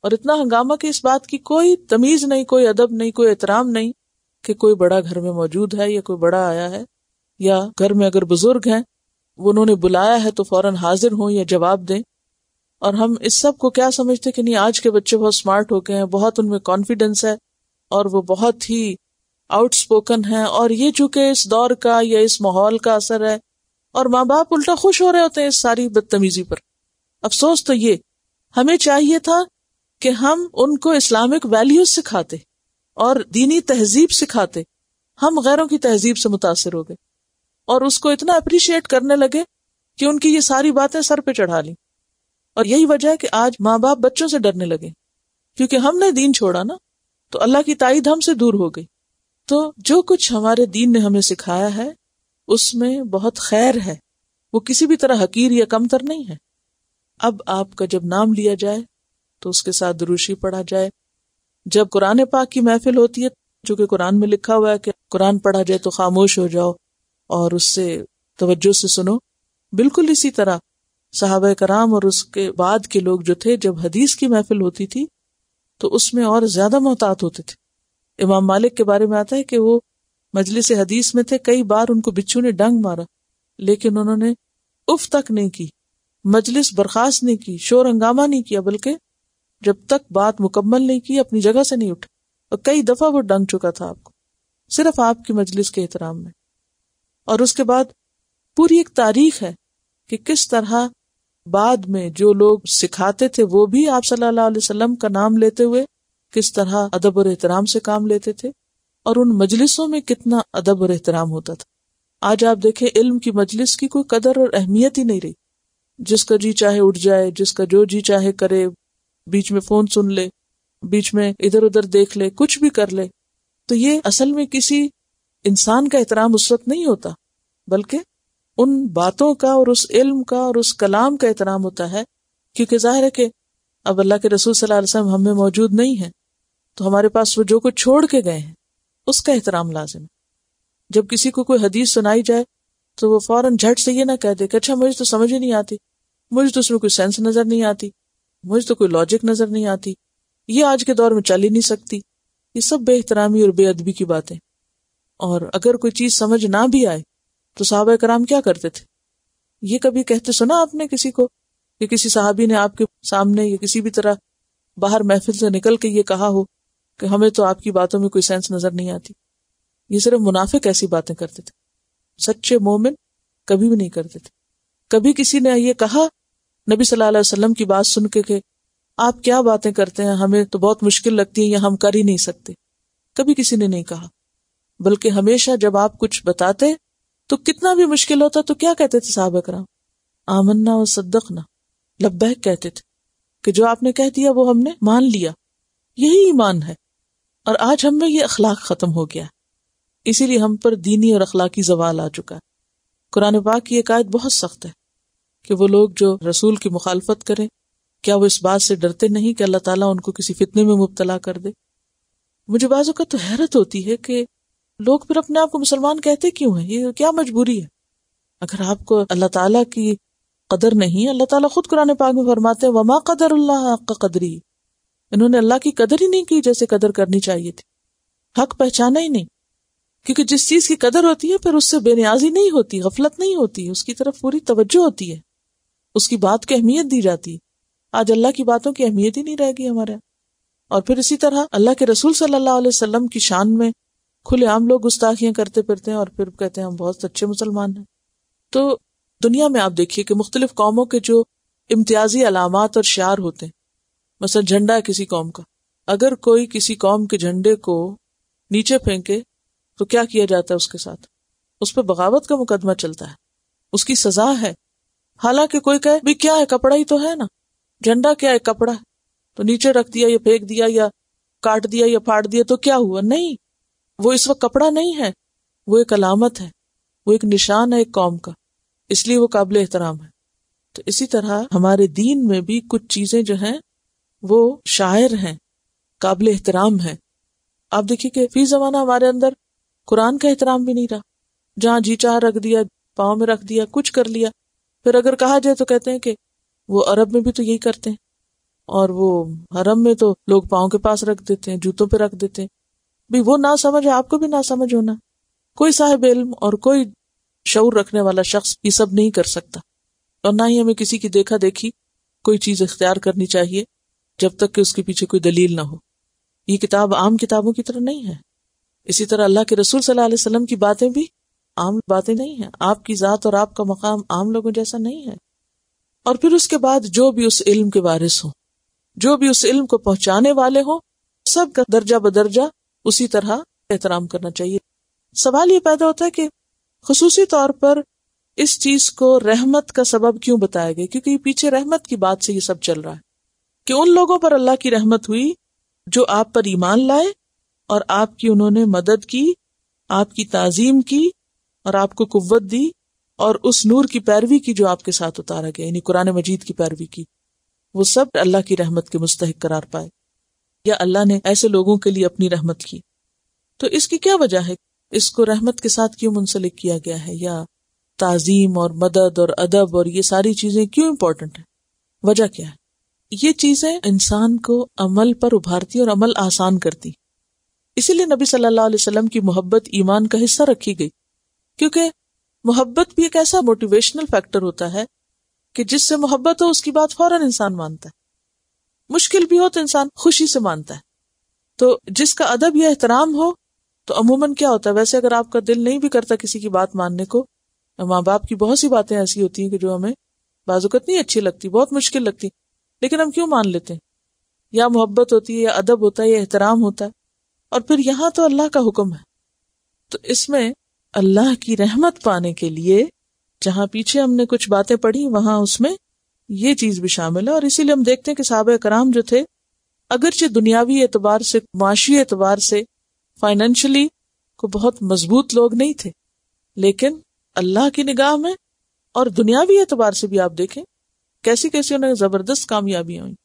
S1: اور اتنا ہنگامہ کہ اس بات کی کوئی تمیز نہیں، کوئی ادب نہیں، کوئی احترام نہیں کہ کوئی بڑا گھر میں موجود ہے یا کوئی بڑا آیا ہے، یا گھر میں اگر بزرگ ہیں وہ انہوں نے بلایا ہے تو فوراً حاضر ہوں یا جواب دیں۔ اور ہم اس سب کو کیا سمجھتے کہ نہیں، آج کے بچے بہت سمارٹ ہو گئے ہیں، بہت ان میں کانفیڈنس ہے اور وہ بہت ہی آؤٹ سپوکن ہے، اور یہ چونکہ اس دور کا یا اس ماحول کا اثر ہے، اور ماں باپ الٹا خوش ہو رہے ہوتے ہیں اس ساری بدتمیزی پر۔ افسوس تو یہ، ہمیں چاہیے تھا کہ ہم ان کو اسلامک ویلیوز سکھاتے اور دینی تہذیب سکھاتے، ہم غیروں کی تہذیب سے متاثر ہو گئے اور اس کو اتنا اپریشیٹ کرنے لگے کہ ان کی یہ ساری باتیں سر پہ چڑھا لیں۔ اور یہی وجہ ہے کہ آج ماں باپ بچوں سے ڈرنے لگے، کیونکہ ہم نے دین چھوڑا نا، تو اللہ کی تائید ہم سے دور ہو گئی۔ تو جو کچھ ہمارے دین نے ہمیں سکھایا ہے اس میں بہت خیر ہے، وہ کسی بھی طرح حقیر یا کمتر نہیں ہے۔ اب آپ کا جب نام لیا جائے تو اس کے ساتھ دروشی پڑھا جائے، جب قرآن پاک کی محفل ہوتی ہے، چونکہ قرآن میں لکھا ہوا ہے کہ قرآن پڑھا جائے تو خاموش ہو جاؤ اور اس سے توجہ سے سنو، بالکل اسی طرح صحابہ کرام اور اس کے بعد کے لوگ جو تھے، جب حدیث کی محفل ہوتی تھی تو اس میں اور زیادہ محتاط ہوتے تھے۔ امام مالک کے بارے میں آتا ہے کہ وہ مجلس حدیث میں تھے، کئی بار ان کو بچھو نے ڈنگ مارا لیکن انہوں نے اف تک نہیں کی، مجلس برخاست نہیں کی، شور ہنگامہ نہیں کیا، بلکہ جب تک بات مکمل نہیں کی اپنی جگہ سے نہیں اٹھے، اور کئی دفعہ وہ ڈنگ چکا تھا آپ کو، صرف آپ کی مجلس کے احترام میں۔ اور اس کے بعد پوری ایک تاریخ ہے کہ کس طرح بعد میں جو لوگ سکھاتے تھے وہ بھی آپ صلی اللہ علیہ وسلم کا نام لیتے ہوئے کس طرح ادب اور احترام سے کام لیتے تھے، اور ان مجلسوں میں کتنا ادب اور احترام ہوتا تھا۔ آج آپ دیکھیں علم کی مجلس کی کوئی قدر اور اہمیت ہی نہیں رہی، جس کا جی چاہے اٹھ جائے، جس کا جو جی چاہے کرے، بیچ میں فون سن لے، بیچ میں ادھر ادھر دیکھ لے، کچھ بھی کر لے۔ تو یہ اصل میں کسی انسان کا احترام اس وقت نہیں ہوتا، بلکہ ان باتوں کا اور اس علم کا اور اس کلام کا احترام ہوتا ہے، کیونکہ ظاہر ہے کہ اب اللہ کے رسول صلی اللہ علیہ وسلم ہم میں موجود نہیں ہیں، تو ہمارے پاس وہ جو کچھ چھوڑ کے گئے ہیں اس کا احترام لازم ہے۔ جب کسی کو کوئی حدیث سنائی جائے تو وہ فوراً جھٹ سے یہ نہ کہہ دے کہ اچھا مجھے تو سمجھ ہی نہیں آتی، مجھے تو اس میں کوئی سینس نظر نہیں آتی، مجھے تو کوئی لاجک نظر نہیں آتی، یہ آج کے دور میں چل ہی نہیں سکتی۔ یہ سب بے احترامی اور بے ادبی کی باتیں۔ اور اگر کوئی چیز سمجھ نہ بھی آئے تو صحابہ کرام کیا کرتے تھے؟ یہ کبھی کہتے سنا آپ نے کسی کو کہ کسی صحابی نے آپ کے سامنے یا کسی بھی طرح باہر محفل سے نکل کے یہ کہا ہو کہ ہمیں تو آپ کی باتوں میں کوئی سینس نظر نہیں آتی؟ یہ صرف منافق ایسی باتیں کرتے تھے، سچے مومن کبھی بھی نہیں کرتے تھے۔ کبھی کسی نے یہ کہا نبی صلی اللہ علیہ وسلم کی بات سن کے کہ آپ کیا باتیں کرتے ہیں، ہمیں تو بہت مشکل لگتی ہیں یا ہم کر ہی نہیں سکتے، کبھی کسی نے نہیں کہا، بلکہ ہمیشہ جب آپ کچھ بتاتے تو کتنا بھی مشکل ہوتا تو کیا کہتے تھے صحابہ کرام؟ آمنا و صدقنا، لبیک کہتے تھے، کہ جو آپ نے کہہ دیا وہ ہم نے مان لیا، یہی ایمان ہے۔ اور آج ہم میں یہ اخلاق ختم ہو گیا، اسی لیے ہم پر دینی اور اخلاقی زوال آ چکا ہے۔ قرآن پاک کی ایک آیت بہت سخت ہے کہ وہ لوگ جو رسول کی مخالفت کریں کیا وہ اس بات سے ڈرتے نہیں کہ اللہ تعالیٰ ان کو کسی فتنے میں مبتلا کر دے۔ مجھے بعض اوقات تو حیرت ہوتی ہے کہ لوگ پھر اپنے آپ کو مسلمان کہتے کیوں ہیں، یہ کیا مجبوری ہے؟ اگر آپ کو اللہ تعالیٰ کی قدر نہیں، اللہ تعالیٰ خود قرآن پاک میں فرماتے ہیں وما قدر اللہ حق قدری، انہوں نے اللہ کی قدر ہی نہیں کی جیسے قدر کرنی چاہیے تھی، حق پہچانا ہی نہیں، کیونکہ جس چیز کی قدر ہوتی ہے پھر اس سے بے نیازی نہیں ہوتی، غفلت نہیں ہوتی، اس کی طرف پوری توجہ ہوتی ہے، اس کی بات کی اہمیت دی جاتی ہے۔ آج اللہ کی باتوں کی اہمیت ہی نہیں رہ گئی ہمارے، اور پھر اسی طرح اللہ کے رسول صلی اللہ علیہ وسلم کی شان میں کھلے عام لوگ گستاخیاں کرتے پھرتے ہیں اور پھر کہتے ہیں ہم بہت اچھے مسلمان ہیں۔ تو دنیا میں آپ دیکھیے کہ مختلف قوموں کے جو امتیازی علامات اور شعار ہوتے ہیں، مثلا جھنڈا ہے کسی قوم کا، اگر کوئی کسی قوم کے جھنڈے کو نیچے پھینکے تو کیا کیا جاتا ہے اس کے ساتھ؟ اس پہ بغاوت کا مقدمہ چلتا ہے، اس کی سزا ہے۔ حالانکہ کوئی کہے بھی کیا ہے، کپڑا ہی تو ہے نا، جھنڈا کیا ہے، کپڑا ہے، تو نیچے رکھ دیا یا پھینک دیا یا کاٹ دیا یا پھاڑ دیا تو کیا ہوا؟ نہیں، وہ اس وقت کپڑا نہیں ہے، وہ ایک علامت ہے، وہ ایک نشان ہے ایک قوم کا، اس لیے وہ قابل احترام ہے۔ تو اسی طرح ہمارے دین میں بھی کچھ چیزیں جو ہیں وہ شاعر ہیں، قابل احترام ہیں۔ آپ دیکھیے کہ فی زمانہ ہمارے اندر قرآن کا احترام بھی نہیں رہا، جہاں جی چاہ رکھ دیا، پاؤں میں رکھ دیا، کچھ کر لیا۔ پھر اگر کہا جائے تو کہتے ہیں کہ وہ عرب میں بھی تو یہی کرتے ہیں، اور وہ حرم میں تو لوگ پاؤں کے پاس رکھ دیتے ہیں، جوتوں پہ رکھ دیتے ہیں۔ بھی وہ نہ سمجھ ہے، آپ کو بھی نہ سمجھ ہونا۔ کوئی صاحب علم اور کوئی شعور رکھنے والا شخص یہ سب نہیں کر سکتا، اور نہ ہی ہمیں کسی کی دیکھا دیکھی کوئی چیز اختیار کرنی چاہیے جب تک کہ اس کے پیچھے کوئی دلیل نہ ہو۔ یہ کتاب عام کتابوں کی طرح نہیں ہے۔ اسی طرح اللہ کے رسول صلی اللہ علیہ وسلم کی باتیں بھی عام باتیں نہیں ہیں، آپ کی ذات اور آپ کا مقام عام لوگوں جیسا نہیں ہے۔ اور پھر اس کے بعد جو بھی اس علم کے وارث ہوں، جو بھی اس علم کو پہنچانے والے ہوں، سب کا درجہ بدرجہ اسی طرح احترام کرنا چاہیے۔ سوال یہ پیدا ہوتا ہے کہ خصوصی طور پر اس چیز کو رحمت کا سبب کیوں بتایا گیا؟ کیونکہ یہ پیچھے رحمت کی بات سے یہ سب چل رہا ہے کہ ان لوگوں پر اللہ کی رحمت ہوئی جو آپ پر ایمان لائے اور آپ کی انہوں نے مدد کی، آپ کی تعظیم کی اور آپ کو قوت دی، اور اس نور کی پیروی کی جو آپ کے ساتھ اتارا گیا، یعنی قرآن مجید کی پیروی کی، وہ سب اللہ کی رحمت کے مستحق قرار پائے، یا اللہ نے ایسے لوگوں کے لیے اپنی رحمت کی۔ تو اس کی کیا وجہ ہے؟ اس کو رحمت کے ساتھ کیوں منسلک کیا گیا ہے، یا تعظیم اور مدد اور ادب اور یہ ساری چیزیں کیوں امپورٹنٹ ہیں؟ وجہ کیا ہے؟ یہ چیزیں انسان کو عمل پر ابھارتی اور عمل آسان کرتی، اسی لیے نبی صلی اللہ علیہ وسلم کی محبت ایمان کا حصہ رکھی گئی، کیونکہ محبت بھی ایک ایسا موٹیویشنل فیکٹر ہوتا ہے کہ جس سے محبت ہو اس کی بات فوراً انسان مانتا ہے، مشکل بھی ہو تو انسان خوشی سے مانتا ہے۔ تو جس کا ادب یا احترام ہو تو عموماً کیا ہوتا ہے، ویسے اگر آپ کا دل نہیں بھی کرتا کسی کی بات ماننے کو، ماں باپ کی بہت سی باتیں ایسی ہوتی ہیں کہ جو ہمیں بعض اوقات نہیں اچھی لگتی، بہت مشکل لگتی، لیکن ہم کیوں مان لیتے ہیں؟ یا محبت ہوتی ہے، یا ادب ہوتا ہے، یا احترام ہوتا ہے۔ اور پھر یہاں تو اللہ کا حکم ہے، تو اس میں اللہ کی رحمت پانے کے لیے جہاں پیچھے ہم نے کچھ باتیں پڑھی وہاں اس میں یہ چیز بھی شامل ہے۔ اور اسی لیے ہم دیکھتے ہیں کہ صحابہ کرام جو تھے، اگرچہ دنیاوی اعتبار سے، معاشی اعتبار سے، فائنینشلی کو بہت مضبوط لوگ نہیں تھے، لیکن اللہ کی نگاہ میں اور دنیاوی اعتبار سے بھی آپ دیکھیں کیسی کیسی انہیں زبردست کامیابیاں ہوئیں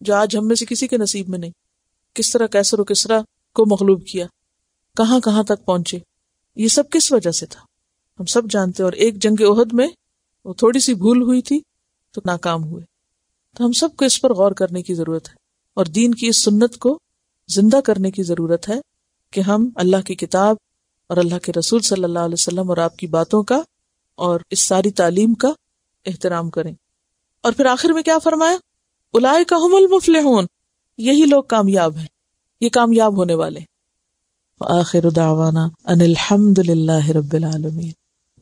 S1: جو آج ہم میں سے کسی کے نصیب میں نہیں۔ کس طرح کیسر و کسرا کو مغلوب کیا، کہاں کہاں تک پہنچے، یہ سب کس وجہ سے تھا ہم سب جانتے ہیں۔ اور ایک جنگ احد میں وہ تھوڑی سی بھول ہوئی تھی تو ناکام ہوئے۔ تو ہم سب کو اس پر غور کرنے کی ضرورت ہے، اور دین کی اس سنت کو زندہ کرنے کی ضرورت ہے کہ ہم اللہ کی کتاب اور اللہ کے رسول صلی اللہ علیہ وسلم اور آپ کی باتوں کا اور اس ساری تعلیم کا احترام کریں۔ اور پھر آخر میں کیا فرمایا؟ اولئک ھم المفلحون، یہی لوگ کامیاب ہیں، یہ کامیاب ہونے والے۔ وآخر دعوانا ان الحمد للہ رب العالمین۔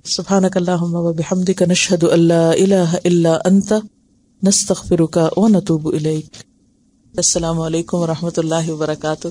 S1: سبحانک اللہم وبحمدک، نشہد ان لا الہ الا انت، نستغفرک ونتوب الیک۔ السلام علیکم ورحمۃ اللہ وبرکاتہ۔